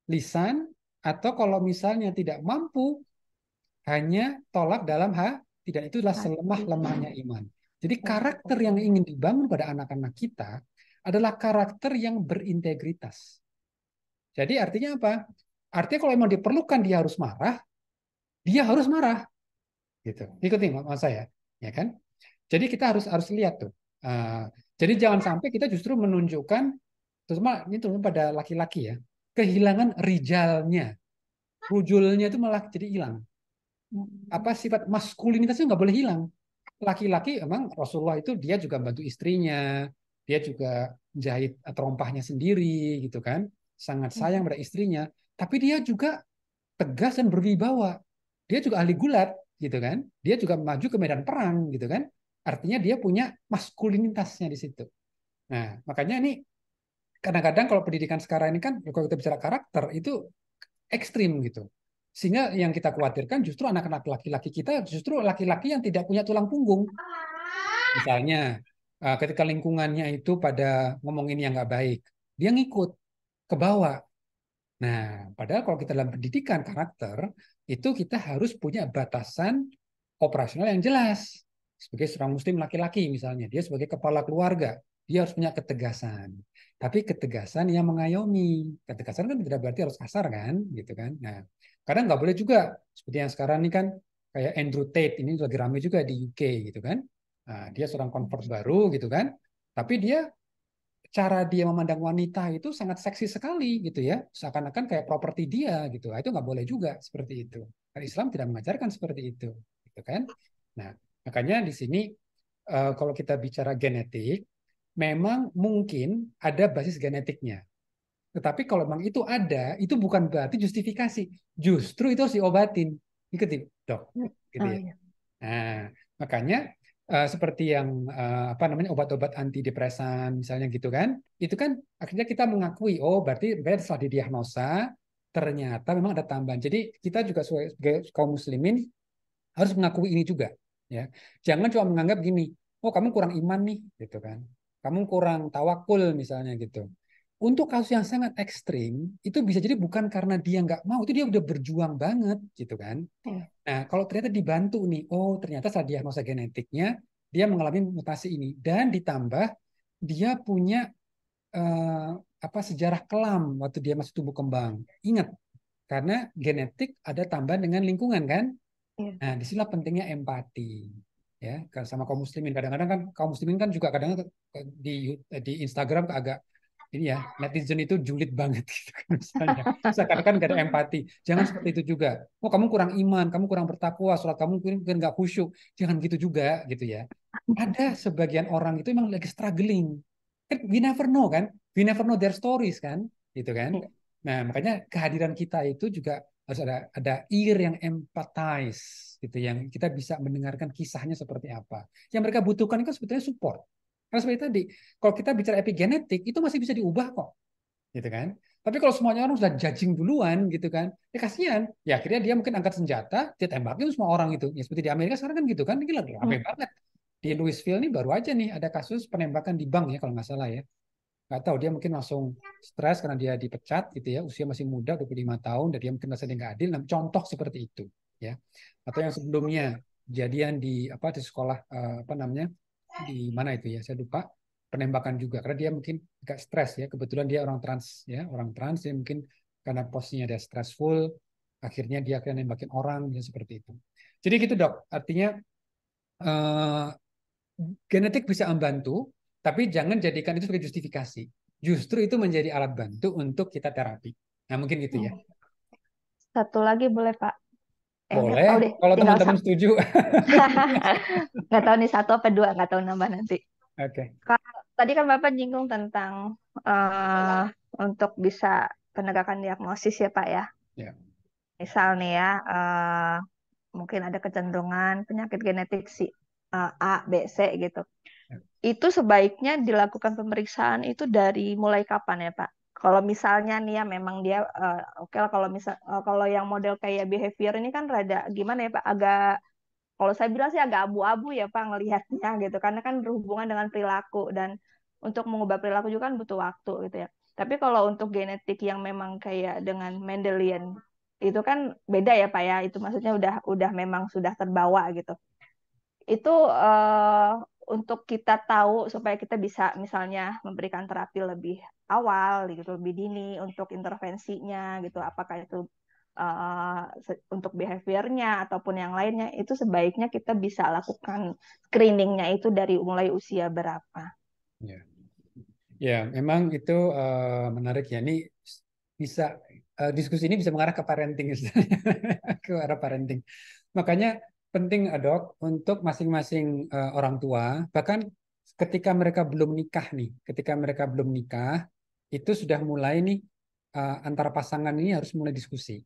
lisan, atau kalau misalnya tidak mampu, hanya tolak dalam tidak, itulah selemah-lemahnya iman. Jadi karakter yang ingin dibangun pada anak-anak kita adalah karakter yang berintegritas. Jadi artinya apa? Artinya kalau memang diperlukan dia harus marah, dia harus marah. Gitu. Ikuti maksud saya, ya kan? Jadi kita harus lihat tuh. Jadi jangan sampai kita justru menunjukkan, terutama ini terutama pada laki-laki ya, kehilangan rijalnya, rujulnya itu malah jadi hilang. Apa sifat maskulinitasnya nggak boleh hilang. Laki-laki emang Rasulullah itu dia juga bantu istrinya, dia juga jahit terompahnya sendiri gitu kan, sangat sayang pada istrinya, tapi dia juga tegas dan berwibawa. Dia juga ahli gulat gitu kan, dia juga maju ke medan perang gitu kan. artinya dia punya maskulinitasnya di situ. Nah, makanya ini kadang-kadang kalau pendidikan sekarang ini kan kalau kita bicara karakter itu ekstrim gitu. Sehingga yang kita khawatirkan justru anak-anak laki-laki kita justru laki-laki yang tidak punya tulang punggung. Misalnya ketika lingkungannya itu pada ngomongin yang nggak baik, dia ngikut ke bawah. Nah, padahal kalau kita dalam pendidikan karakter, itu kita harus punya batasan operasional yang jelas. Sebagai seorang muslim laki-laki misalnya, dia sebagai kepala keluarga, dia harus punya ketegasan. Tapi ketegasan yang mengayomi. Ketegasan kan tidak berarti harus kasar kan, gitu kan. Nah, kadang nggak boleh juga. Seperti yang sekarang ini kan, kayak Andrew Tate, ini lagi ramai juga di UK gitu kan. Nah, dia seorang convert baru gitu kan. Tapi dia cara dia memandang wanita itu sangat seksi sekali gitu ya, seakan-akan kayak properti dia gitu. Nah, itu nggak boleh juga seperti itu. Karena Islam tidak mengajarkan seperti itu, gitu kan. Nah, makanya di sini kalau kita bicara genetik, memang mungkin ada basis genetiknya. Tetapi kalau memang itu ada, itu bukan berarti justifikasi. Justru itu harus diobatin. Ikuti, dok, gitu Oh, ya. iya. Nah, makanya seperti yang apa namanya obat-obat antidepresan misalnya gitu kan, itu kan akhirnya kita mengakui oh berarti setelah didiagnosa ternyata memang ada tambahan. Jadi kita juga sebagai kaum muslimin harus mengakui ini juga, ya. Jangan cuma menganggap gini, oh kamu kurang iman nih, gitu kan. Kamu kurang tawakul misalnya gitu. Untuk kasus yang sangat ekstrim itu bisa jadi bukan karena dia nggak mau, itu dia udah berjuang banget, gitu kan. Iya. Nah, kalau ternyata dibantu nih, oh ternyata saat diagnosa genetiknya dia mengalami mutasi ini dan ditambah dia punya apa sejarah kelam waktu dia masih tumbuh kembang. Ingat, karena genetik ada tambahan dengan lingkungan kan. Iya. Nah, disinilah pentingnya empati ya sama kaum muslimin. Kadang-kadang kan kaum muslimin kan juga kadang di di Instagram agak ini ya netizen itu julid banget gitu kan misalnya. Seakan-akan gak ada empati. Jangan seperti itu juga. Oh kamu kurang iman, kamu kurang bertakwa, sholat kamu mungkin nggak khusyuk. Jangan gitu juga gitu ya. Ada sebagian orang itu memang lagi struggling. Kan we never know kan, we never know their stories kan, gitu kan. Iya. Nah makanya kehadiran kita itu juga harus ada ear yang empathize gitu yang kita bisa mendengarkan kisahnya seperti apa. Yang mereka butuhkan itu sebetulnya support. Karena seperti tadi, kalau kita bicara epigenetik itu masih bisa diubah kok, gitu kan. Tapi kalau semuanya orang sudah judging duluan gitu kan, ya kasihan. Ya akhirnya dia mungkin angkat senjata, dia tembakin semua orang itu. Ya seperti di Amerika sekarang kan gitu kan, ini lagi rame banget. Di Louisville ini baru aja nih ada kasus penembakan di bank ya kalau nggak salah ya. Nggak tahu dia mungkin langsung stres karena dia dipecat gitu ya, usia masih muda 25 tahun dan dia mungkin merasa dia nggak adil. Nah, contoh seperti itu ya. Atau yang sebelumnya kejadian di apa di sekolah apa namanya di mana itu ya saya lupa, penembakan juga karena dia mungkin agak stres ya, kebetulan dia orang trans ya, orang trans dia mungkin karena posisinya dia stressful akhirnya dia akan nembakin orang ya seperti itu. Jadi gitu dok, artinya eh, genetik bisa membantu, tapi jangan jadikan itu sebagai justifikasi. Justru itu menjadi alat bantu untuk kita terapi. Nah, mungkin gitu ya. Satu lagi boleh Pak? Nggak Boleh, tahu deh, kalau tinggal teman-teman setuju. nggak tahu nih satu apa dua, nggak tahu nambah nanti. Oke. Kalau tadi kan Bapak nyinggung tentang eh, untuk bisa penegakan diagnosis ya Pak ya. Ya. Misal nih ya, mungkin ada kecenderungan penyakit genetik si A, B, C gitu. Itu sebaiknya dilakukan pemeriksaan itu dari mulai kapan ya Pak? Kalau misalnya nih ya memang dia oke lah kalau misal kalau yang model kayak behavior ini kan rada gimana ya Pak? Agak kalau saya bilang sih agak abu-abu ya Pak ngelihatnya gitu karena kan berhubungan dengan perilaku dan untuk mengubah perilaku juga kan butuh waktu gitu ya. Tapi kalau untuk genetik yang memang kayak dengan Mendelian itu kan beda ya Pak ya. Itu maksudnya udah memang sudah terbawa gitu. Itu untuk kita tahu supaya kita bisa misalnya memberikan terapi lebih awal gitu, lebih dini untuk intervensinya gitu. Apakah itu untuk behaviornya ataupun yang lainnya itu sebaiknya kita bisa lakukan screeningnya itu dari mulai usia berapa? Ya. Ya, memang itu menarik ya. Ini bisa diskusi ini bisa mengarah ke parenting, ke arah parenting. Makanya penting dok untuk masing-masing orang tua, bahkan ketika mereka belum nikah nih, ketika mereka belum nikah, itu sudah mulai nih antara pasangan ini harus mulai diskusi.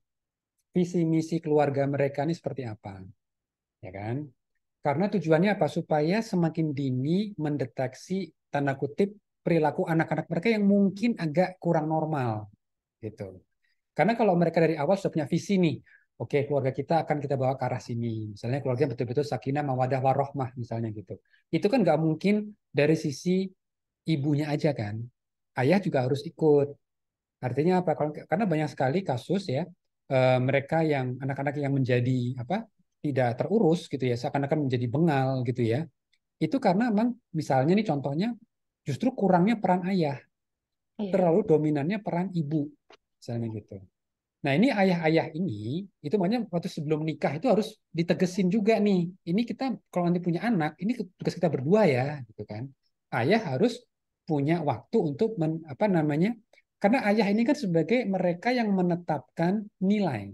Visi misi keluarga mereka ini seperti apa, ya kan? Karena tujuannya apa? Supaya semakin dini mendeteksi tanda kutip perilaku anak-anak mereka yang mungkin agak kurang normal gitu. Karena kalau mereka dari awal sudah punya visi nih, oke keluarga kita akan kita bawa ke arah sini. Misalnya keluarga yang betul-betul sakinah, mawadah, warohmah misalnya gitu. Itu kan nggak mungkin dari sisi ibunya aja kan. Ayah juga harus ikut. Artinya apa? Karena banyak sekali kasus ya, mereka yang anak-anak yang menjadi apa? Tidak terurus gitu ya, seakan-akan menjadi bengal gitu ya. Itu karena memang misalnya nih contohnya justru kurangnya peran ayah, Iya. terlalu dominannya peran ibu misalnya gitu. Nah, ini ayah-ayah ini, itu makanya waktu sebelum nikah itu harus ditegesin juga nih. Ini kita kalau nanti punya anak, ini tugas kita berdua ya, gitu kan. Ayah harus punya waktu untuk apa namanya? Karena ayah ini kan sebagai mereka yang menetapkan nilai.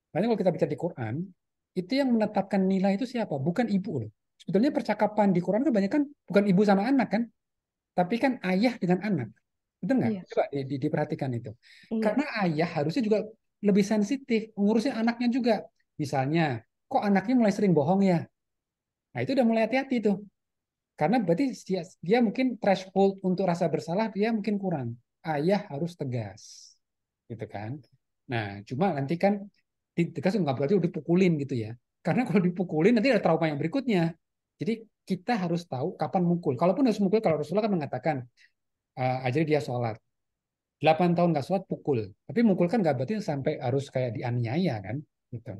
Makanya kalau kita bicara di Quran, itu yang menetapkan nilai itu siapa? Bukan ibu loh. Sebetulnya percakapan di Quran kebanyakan bukan ibu sama anak kan, tapi kan ayah dengan anak. Betul nggak? Iya. Coba diperhatikan itu. Iya. Karena ayah harusnya juga lebih sensitif, ngurusin anaknya juga. Misalnya, kok anaknya mulai sering bohong ya? Nah, itu udah mulai hati-hati tuh. Karena berarti dia mungkin threshold untuk rasa bersalah dia mungkin kurang. Ayah harus tegas. Gitu kan. Nah, cuma nanti kan tegas nggak berarti udah dipukulin gitu ya. Karena kalau dipukulin nanti ada trauma yang berikutnya. Jadi kita harus tahu kapan mukul. Kalaupun harus mukul, kalau Rasulullah kan mengatakan, ajari dia sholat. 8 tahun nggak sholat pukul. Tapi mukul kan nggak berarti sampai harus kayak dianiaya kan. Gitu.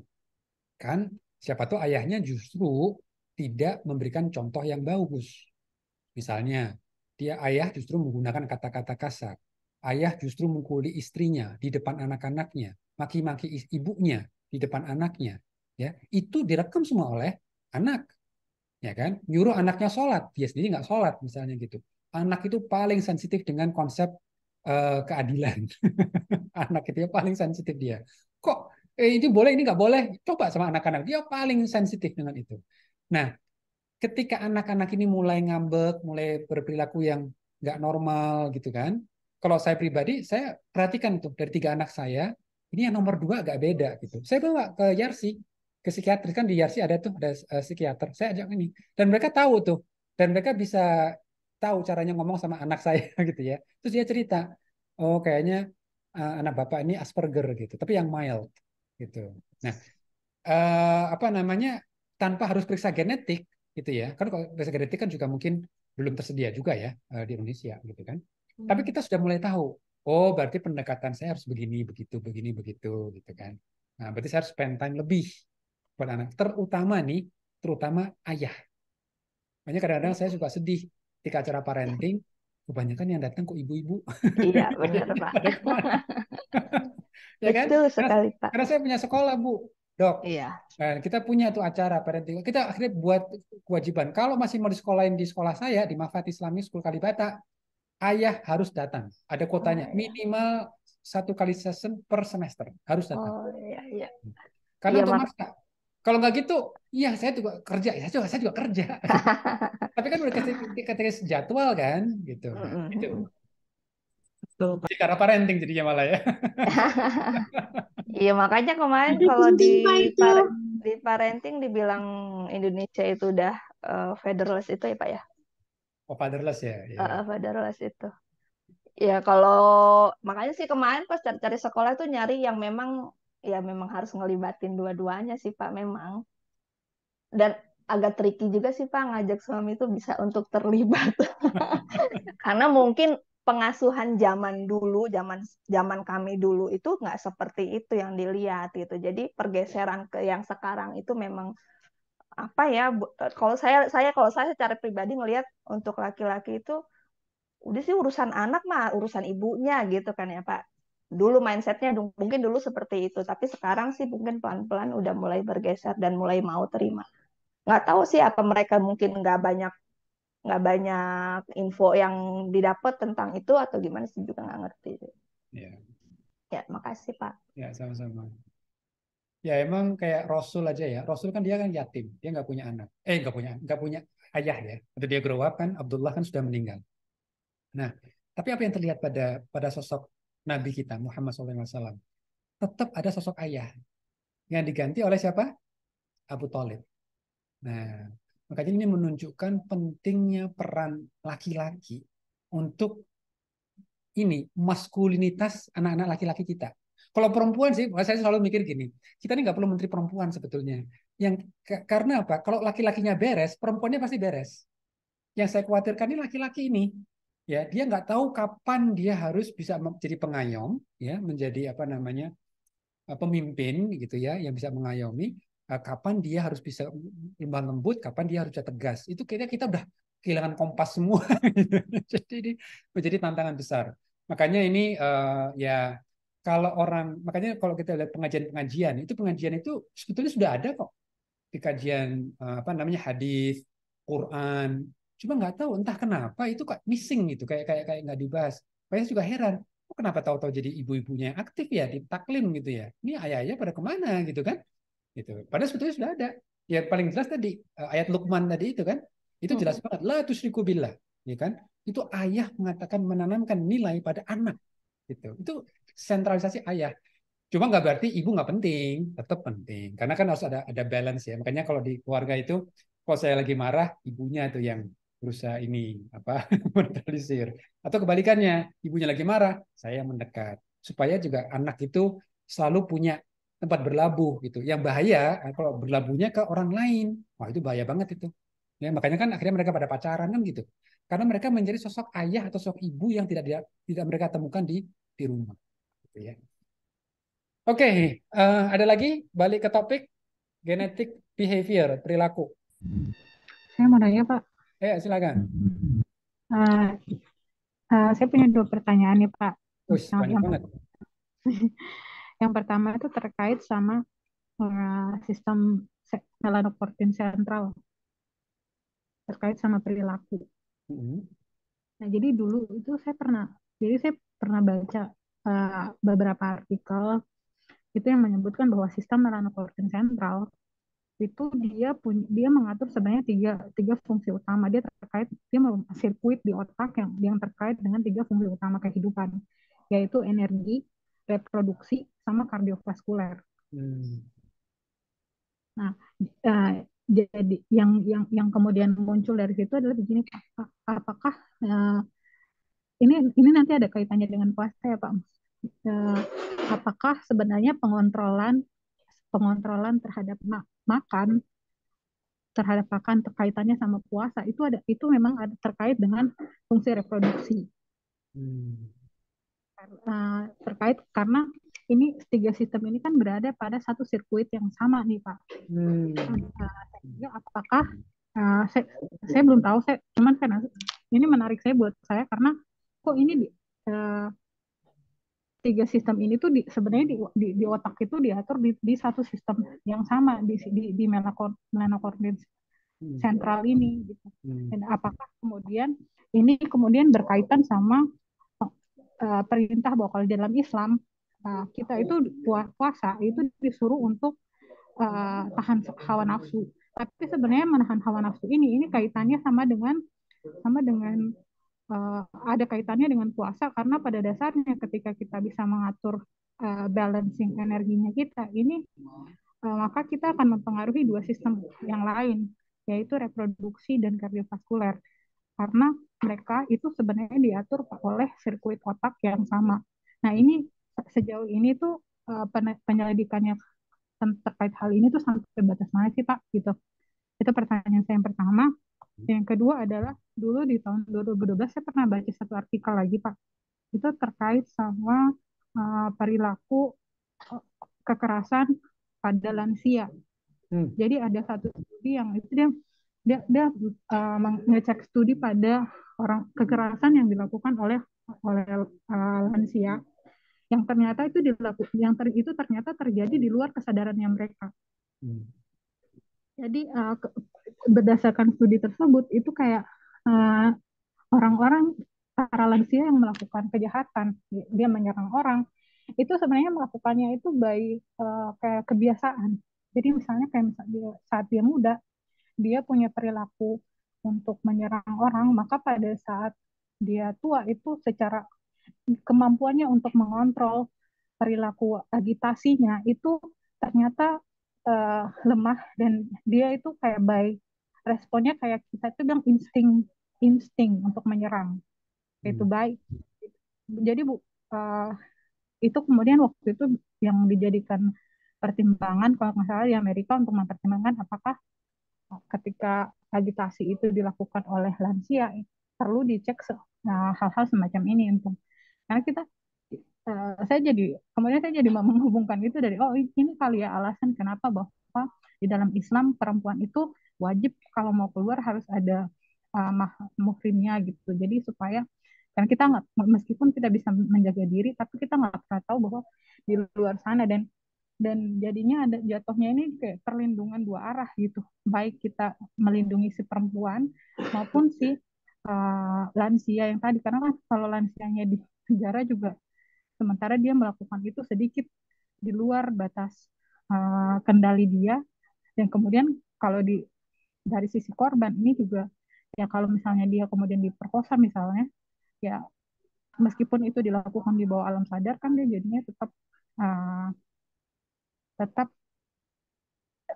Kan siapa tahu ayahnya justru tidak memberikan contoh yang bagus. Misalnya, ayah justru menggunakan kata-kata kasar. Ayah justru mengkuli istrinya di depan anak-anaknya, maki-maki ibunya di depan anaknya. Ya, itu direkam semua oleh anak, ya kan? Nyuruh anaknya sholat, dia sendiri nggak sholat, misalnya gitu. Anak itu paling sensitif dengan konsep keadilan. Anak itu ya paling sensitif dia. Kok ini boleh, ini nggak boleh? Coba sama anak-anak, dia paling sensitif dengan itu. Nah, ketika anak-anak ini mulai ngambek, mulai berperilaku yang nggak normal gitu kan. Kalau saya pribadi, saya perhatikan tuh dari 3 anak saya, ini yang nomor 2 agak beda gitu. Saya bawa ke Yarsi, ke psikiatris kan di Yarsi ada tuh ada psikiater. Saya ajak ini dan mereka tahu tuh dan mereka bisa tahu caranya ngomong sama anak saya gitu ya. Terus dia cerita, oh kayaknya anak bapak ini Asperger gitu, tapi yang mild gitu. Nah, apa namanya tanpa harus periksa genetik gitu ya. Kan kalau periksa genetik kan juga mungkin belum tersedia juga ya di Indonesia gitu kan. Tapi kita sudah mulai tahu, oh berarti pendekatan saya harus begini, begitu, begini, begitu gitu kan. Nah, berarti saya harus spend time lebih pada anak, terutama nih, terutama ayah. Makanya kadang-kadang saya suka sedih ketika acara parenting, kebanyakan yang datang kok ibu-ibu. Iya, benar, Pak. Ada kemana? Ya kan? Betul Karena, sekali, Pak. karena saya punya sekolah, Bu. Dok, Iya. kita punya tuh acara parenting. Kita akhirnya buat kewajiban. Kalau masih mau disekolahin di sekolah saya, di Mafat Islami School Kalibata, ayah harus datang. Ada Oh, kuotanya. iya. Minimal 1 kali session per semester. Harus datang. Oh, iya, iya. Karena Iya, untuk mak. maksa. Kalau nggak gitu, iya saya juga kerja. Saya juga kerja. Tapi kan udah kasih jadwal kan, gitu. Nah, itu. Betul, Pak. Cara parenting jadinya malah ya. Iya, makanya kemarin Aduh, kalau penting Pak itu. di parenting dibilang Indonesia itu udah federalist itu ya, Pak ya. Oh, fatherless ya. Ya. Federalist itu. Ya kalau makanya sih kemarin pas cari-cari sekolah tuh nyari yang memang ya memang harus ngelibatin dua-duanya sih Pak memang. Dan agak tricky juga sih Pak ngajak suami itu bisa untuk terlibat. Karena mungkin pengasuhan zaman dulu, zaman zaman kami dulu itu nggak seperti itu yang dilihat gitu. Jadi pergeseran ke yang sekarang itu memang apa ya? Kalau saya secara pribadi ngelihat untuk laki-laki itu udah sih urusan anak mah urusan ibunya gitu kan ya Pak. Dulu mindsetnya mungkin dulu seperti itu, tapi sekarang sih mungkin pelan-pelan udah mulai bergeser dan mulai mau terima. Nggak tahu sih apa mereka mungkin nggak banyak info yang didapat tentang itu atau gimana sih juga nggak ngerti. Ya, Ya, makasih Pak. ya sama-sama. Ya emang kayak Rasul aja ya. Rasul kan dia kan yatim, dia nggak punya anak. Nggak punya ayah ya. Waktu dia grow up kan Abdullah kan sudah meninggal. Nah, tapi apa yang terlihat pada pada sosok Nabi kita Muhammad SAW? Tetap ada sosok ayah yang diganti oleh siapa? Abu Thalib. Nah, makanya ini menunjukkan pentingnya peran laki-laki untuk ini maskulinitas anak-anak laki-laki kita. Kalau perempuan sih, saya selalu mikir gini, kita ini nggak perlu menteri perempuan sebetulnya. Karena apa? Kalau laki-lakinya beres, perempuannya pasti beres. Yang saya khawatirkan ini laki-laki ini, ya dia nggak tahu kapan dia harus bisa menjadi pengayom, ya menjadi apa namanya pemimpin gitu ya, yang bisa mengayomi. Kapan dia harus bisa lemah lembut, kapan dia harus bisa tegas. Itu kayaknya kita udah kehilangan kompas semua. Jadi ini menjadi tantangan besar. Makanya ini ya kalau orang, makanya kalau kita lihat pengajian-pengajian, itu pengajian itu sebetulnya sudah ada kok di kajian apa namanya hadis, Quran. Cuma nggak tahu entah kenapa itu kok missing gitu, kayak kayak kayak nggak dibahas. Saya juga heran, kok kenapa tahu-tahu jadi ibu-ibunya yang aktif ya di taklim gitu ya. Ini ayah-ayah pada kemana gitu kan? Gitu. Padahal sebetulnya sudah ada. Ya paling jelas tadi ayat Luqman tadi itu kan, itu jelas banget. La tusyriku billah, ya kan? Itu ayah mengatakan menanamkan nilai pada anak gitu. Itu sentralisasi ayah. Cuma nggak berarti ibu nggak penting, tetap penting. Karena kan harus ada balance ya. Makanya kalau di keluarga itu, kalau saya lagi marah, ibunya itu yang berusaha ini apa menetralisir. Atau kebalikannya, ibunya lagi marah, saya yang mendekat. Supaya juga anak itu selalu punya tempat berlabuh gitu. Yang bahaya kalau berlabuhnya ke orang lain, wah itu bahaya banget itu. Ya, makanya kan akhirnya mereka pada pacaran kan gitu. Karena mereka menjadi sosok ayah atau sosok ibu yang tidak mereka temukan di rumah. Gitu ya. Oke, ada lagi balik ke topik genetik behavior, perilaku. Saya mau nanya Pak, Silakan. Eh, saya punya dua pertanyaan nih Pak. Wih, Yang, banyak yang, banget. yang pertama itu terkait sama sistem melanokortin sentral, terkait sama perilaku. Mm-hmm. Nah, jadi dulu itu saya pernah baca beberapa artikel itu yang menyebutkan bahwa sistem melanokortin sentral itu dia mengatur sebenarnya tiga fungsi utama. Dia sirkuit di otak yang terkait dengan tiga fungsi utama kehidupan, yaitu energi, reproduksi, sama kardiovaskuler. Nah, uh, jadi yang kemudian muncul dari situ adalah begini, apakah ini nanti ada kaitannya dengan puasa ya Pak? Apakah sebenarnya pengontrolan terhadap makan kaitannya sama puasa itu memang ada terkait dengan fungsi reproduksi. Terkait karena ini tiga sistem ini kan berada pada satu sirkuit yang sama nih Pak. Apakah saya belum tahu, cuman kan ini menarik buat saya karena kok ini tiga sistem ini tuh sebenarnya di otak itu diatur di satu sistem yang sama di melanokortin sentral ini gitu. Dan apakah kemudian ini berkaitan sama perintah bahwa kalau dalam Islam kita itu puasa itu disuruh untuk tahan hawa nafsu. Tapi sebenarnya menahan hawa nafsu ini kaitannya sama dengan ada kaitannya dengan puasa karena pada dasarnya ketika kita bisa mengatur balancing energinya kita ini maka kita akan mempengaruhi dua sistem yang lain, yaitu reproduksi dan kardiovaskuler, karena mereka itu sebenarnya diatur oleh sirkuit otak yang sama. Nah, ini sejauh ini tuh penyelidikannya terkait hal ini tuh sampai batas mana sih Pak? Gitu. Itu pertanyaan saya yang pertama. Yang kedua adalah dulu di tahun 2012 saya pernah baca satu artikel lagi Pak. Itu terkait sama perilaku kekerasan pada lansia. Jadi ada satu studi yang itu dia mengecek studi pada orang kekerasan yang dilakukan oleh lansia yang ternyata itu ternyata terjadi di luar kesadarannya mereka. Jadi berdasarkan studi tersebut itu kayak orang-orang para lansia yang melakukan kejahatan, dia menyerang orang, itu sebenarnya melakukannya itu kayak kebiasaan. Jadi misalnya saat dia muda, dia punya perilaku untuk menyerang orang, maka pada saat dia tua itu secara kemampuannya untuk mengontrol perilaku agitasinya itu ternyata lemah, dan dia itu kayak responnya kayak kita itu bilang insting insting untuk menyerang itu Hmm. baik. Jadi eh, itu kemudian waktu itu yang dijadikan pertimbangan kalau nggak salah di Amerika untuk mempertimbangkan apakah ketika agitasi itu dilakukan oleh lansia perlu dicek hal-hal semacam ini untuk karena kita kemudian saya jadi menghubungkan itu dari ini kali ya alasan kenapa bahwa di dalam Islam perempuan itu wajib kalau mau keluar harus ada muhrimnya gitu. Jadi supaya karena kita nggak meskipun kita bisa menjaga diri tapi kita nggak pernah tahu bahwa di luar sana dan jadinya ada jatuhnya ini kayak perlindungan dua arah gitu. Baik kita melindungi si perempuan maupun si lansia yang tadi karena kan kalau lansianya di penjara juga sementara dia melakukan itu sedikit di luar batas kendali dia dan kemudian kalau dari sisi korban ini juga ya kalau misalnya dia kemudian diperkosa misalnya ya meskipun itu dilakukan di bawah alam sadar kan dia jadinya tetap uh, tetap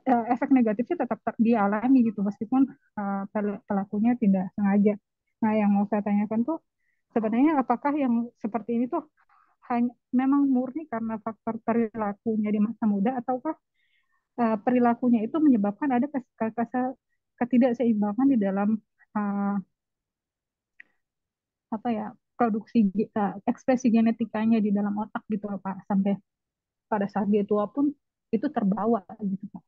efek negatifnya tetap dialami gitu meskipun pelakunya tidak sengaja. Nah, yang mau saya tanyakan tuh sebenarnya apakah yang seperti ini tuh hanya memang murni karena faktor perilakunya di masa muda ataukah perilakunya itu menyebabkan ada ketidakseimbangan di dalam uh, apa ya produksi ekspresi genetikanya di dalam otak gitu loh Pak sampai pada saat dia tua pun itu terbawa gitu Pak.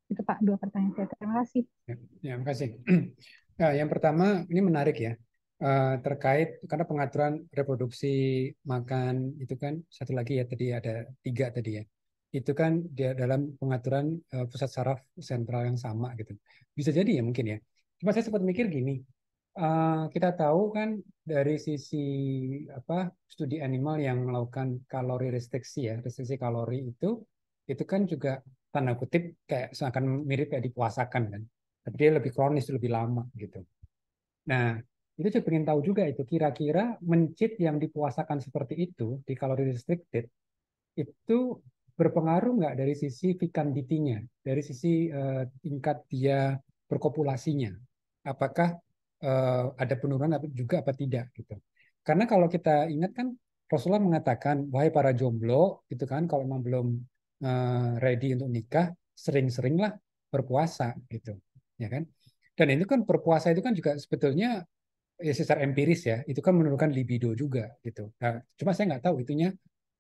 Itu Pak dua pertanyaan saya. Terima kasih. Ya, makasih. Nah, yang pertama ini menarik ya. Terkait karena pengaturan reproduksi makan itu kan satu lagi ya tadi ada 3 tadi ya. Itu kan dia dalam pengaturan pusat saraf sentral yang sama gitu. Bisa jadi ya mungkin ya. Cuma saya sempat mikir gini. Kita tahu kan dari sisi apa studi animal yang melakukan kalori restriksi ya, restriksi kalori itu kan juga tanda kutip kayak seakan mirip kayak dipuasakan kan. Tapi dia lebih kronis, lebih lama gitu. Nah, itu saya pengen tahu juga itu kira-kira mencit yang dipuasakan seperti itu di kalori restricted itu berpengaruh nggak dari sisi fecundity-nya, dari sisi tingkat dia berkopulasinya. Apakah ada penurunan juga apa tidak gitu. Karena kalau kita ingat kan Rasulullah mengatakan, wahai para jomblo, gitu kan, kalau memang belum ready untuk nikah, sering-seringlah berpuasa gitu, ya kan. Dan itu kan berpuasa itu kan juga sebetulnya ya secara empiris ya, itu kan menurunkan libido juga gitu. Nah, cuma saya nggak tahu itunya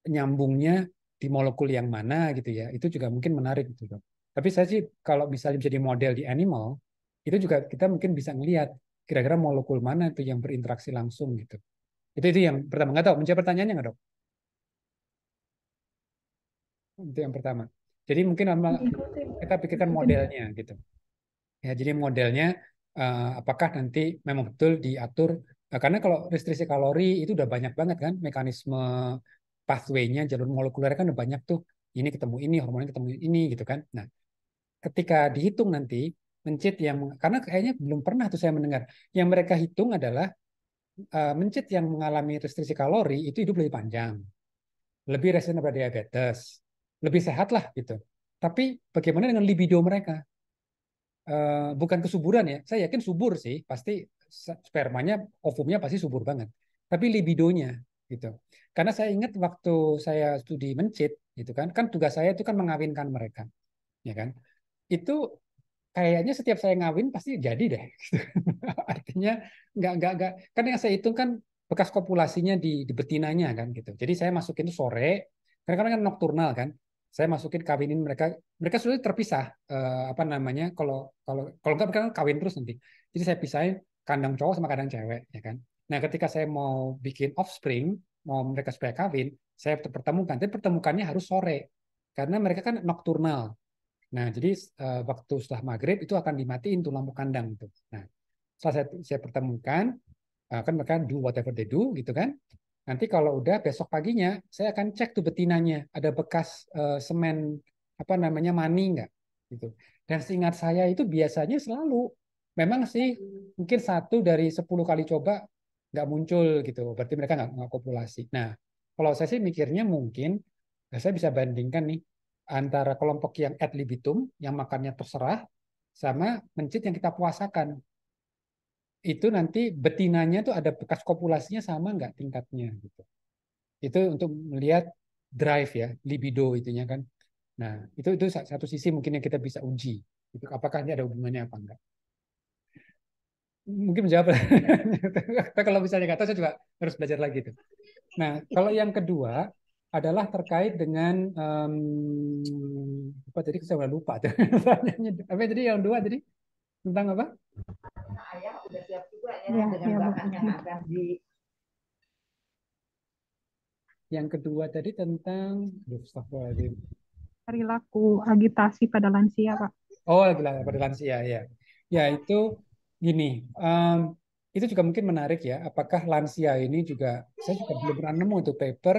nyambungnya di molekul yang mana gitu ya. Itu juga mungkin menarik gitu dok. Tapi saya sih kalau misalnya jadi model di animal, itu juga kita mungkin bisa ngelihat kira-kira molekul mana itu yang berinteraksi langsung gitu. Itu yang pertama. Nggak tahu, menjawab pertanyaannya nggak dok? Itu yang pertama. Jadi mungkin kita pikirkan modelnya gitu. Ya, jadi modelnya apakah nanti memang betul diatur karena kalau restriksi kalori itu udah banyak banget kan mekanisme pathway-nya jalur molekuler kan udah banyak tuh ini ketemu ini hormonnya ketemu ini gitu kan. Nah, ketika dihitung nanti mencit yang karena kayaknya belum pernah tuh saya mendengar yang mereka hitung adalah mencit yang mengalami restriksi kalori itu hidup lebih panjang, lebih resisten pada diabetes, lebih sehat lah gitu. Tapi bagaimana dengan libido mereka? Bukan kesuburan ya. Saya yakin subur sih, pasti spermanya, ovumnya pasti subur banget. Tapi libidonya gitu. Karena saya ingat waktu saya studi mencit, gitu kan, kan tugas saya itu kan mengawinkan mereka, ya kan. Itu kayaknya setiap saya ngawin pasti jadi deh. Artinya nggak kan yang saya hitung kan bekas kopulasinya di betinanya kan gitu. Jadi saya masukin itu sore, karena kan nokturnal kan. Saya masukin kawinin mereka, mereka sudah terpisah apa namanya kalau kalau kalau nggak mereka kan kawin terus nanti. Jadi saya pisahin kandang cowok sama kandang cewek ya kan. Nah ketika saya mau bikin offspring, mau mereka supaya kawin, saya pertemukan. Tapi pertemukannya harus sore karena mereka kan nokturnal. Nah, jadi waktu setelah maghrib itu akan dimatiin tuh lampu kandang itu. Nah, setelah saya pertemukan, kan mereka do whatever they do gitu kan. Nanti kalau udah besok paginya, saya akan cek tuh betinanya, ada bekas semen apa namanya mani nggak gitu. Dan seingat saya itu biasanya selalu, memang sih mungkin 1 dari 10 kali coba nggak muncul gitu. Berarti mereka nggak kopulasi. Nah, kalau saya sih mikirnya mungkin, saya bisa bandingkan nih antara kelompok yang ad libitum, yang makannya terserah, sama mencit yang kita puasakan. Itu nanti betinanya tuh ada bekas kopulasinya sama nggak tingkatnya gitu. Itu untuk melihat drive ya, libido itunya kan. Nah, itu satu sisi mungkin yang kita bisa uji. Itu apakah ini ada hubungannya apa enggak? Mungkin menjawab. Tapi kalau misalnya nggak tahu, saya juga harus belajar lagi tuh. Nah, kalau yang kedua adalah terkait dengan apa tadi saya udah lupa tuh. Apa tadi yang dua tadi tentang apa? Ayah udah siap juga ya Ya, dengan ya, bahan Bu. yang akan di Yang kedua tadi tentang Astagfirullahaladzim. Perilaku agitasi pada lansia, Pak. Oh, pada lansia ya. Ya itu gini, itu juga mungkin menarik ya. Apakah lansia ini juga, saya juga belum pernah nemu itu paper,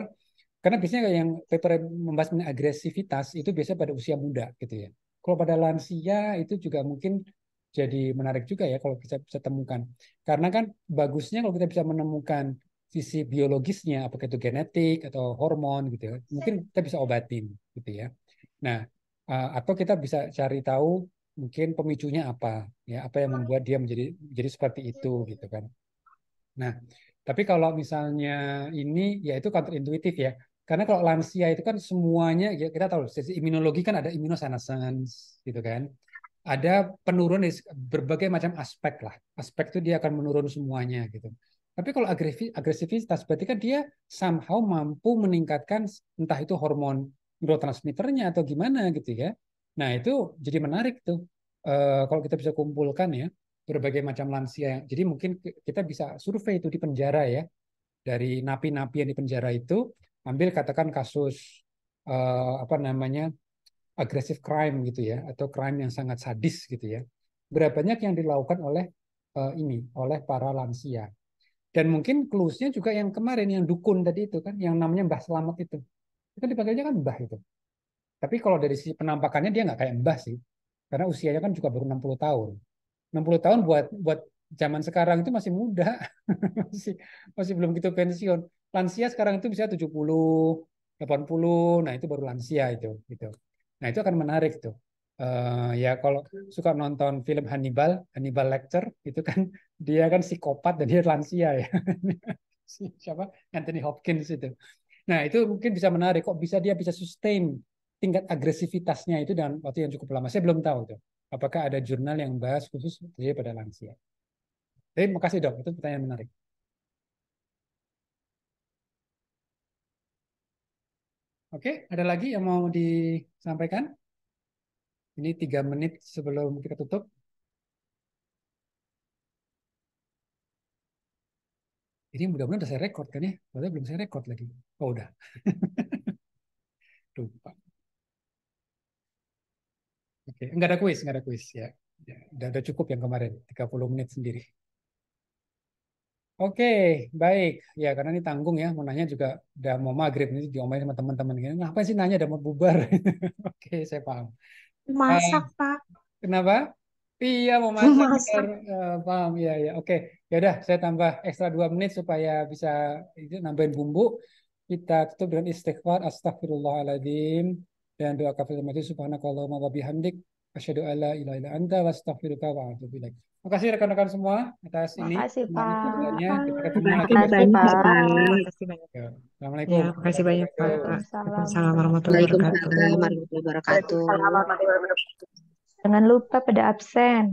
karena biasanya yang paper yang membahas mengenai agresivitas itu biasanya pada usia muda gitu ya. Kalau pada lansia itu juga mungkin jadi menarik juga ya kalau kita bisa temukan. Karena kan bagusnya kalau kita bisa menemukan sisi biologisnya, apakah itu genetik atau hormon gitu ya, mungkin kita bisa obatin gitu ya. Nah, atau kita bisa cari tahu mungkin pemicunya apa, ya apa yang membuat dia menjadi seperti itu gitu kan. Nah, tapi kalau misalnya ini ya itu counterintuitif ya. Karena kalau lansia itu kan semuanya ya kita tahu sisi imunologi kan ada immunosenescence gitu kan. Ada penurunan di berbagai macam aspek lah. Aspek itu dia akan menurun semuanya gitu. Tapi kalau agresivitas berarti kan dia somehow mampu meningkatkan entah itu hormon neurotransmitternya atau gimana gitu ya. Nah, itu jadi menarik tuh. Kalau kita bisa kumpulkan ya berbagai macam lansia. Jadi mungkin kita bisa survei itu di penjara ya. Dari napi-napi yang di penjara itu ambil katakan kasus apa namanya agresif crime gitu ya atau crime yang sangat sadis gitu ya. Berapa banyak yang dilakukan oleh oleh para lansia. Dan mungkin clues-nya juga yang kemarin yang dukun tadi itu kan yang namanya Mbah Slamet itu. Itu kan dipanggilnya kan Mbah itu. Tapi kalau dari sisi penampakannya dia nggak kayak Mbah sih. Karena usianya kan juga baru 60 tahun. 60 tahun buat buat zaman sekarang itu masih muda. masih masih belum gitu pensiun. Lansia sekarang itu bisa 70, 80. Nah, itu baru lansia itu gitu. Nah, itu akan menarik tuh. Ya kalau suka nonton film Hannibal, Hannibal Lecter itu kan dia kan psikopat dan dia lansia ya. Siapa? Anthony Hopkins itu. Nah, itu mungkin bisa menarik. Kok bisa dia bisa sustain tingkat agresivitasnya itu dalam waktu yang cukup lama. Saya belum tahu tuh. Apakah ada jurnal yang bahas khusus dia pada lansia. Tapi makasih dok, itu pertanyaan menarik. Oke, ada lagi yang mau disampaikan? Ini 3 menit sebelum kita tutup. Ini mudah-mudahan udah saya record kan ya? Padahal belum saya record lagi. Oh udah. Lupa. Oke, enggak ada kuis, enggak ada kuis ya. Ya, udah cukup yang kemarin, 30 menit sendiri. Oke, baik. Ya, karena ini tanggung ya, mau nanya juga udah mau maghrib, ini diomelin sama teman-teman. Ngapain sih nanya, udah mau bubar. Oke, saya paham. Masak, Pak. Kenapa? Iya, mau masak. Benar. Masak. Paham, ya, ya. Oke, ya udah, saya tambah ekstra 2 menit supaya bisa itu nambahin bumbu. Kita tutup dengan istighfar, astagfirullahaladzim. Dan doa kafir mati subhanakallahumma wa bihamdik. Asyhadu alla ilaha illa anta wa astaghfiruka wa atubu ilaik. Terima kasih rekan-rekan semua atas ini. Makasih, Pak. Kita ketemu lagi Terima besok. banyak, Pak. Pak. Makasih banyak. Ya, Assalamualaikum. Ya, makasih banyak, Pak. Waalaikumsalam warahmatullahi wabarakatuh. Waalaikumsalam warahmatullahi wabarakatuh. Jangan lupa pada absen.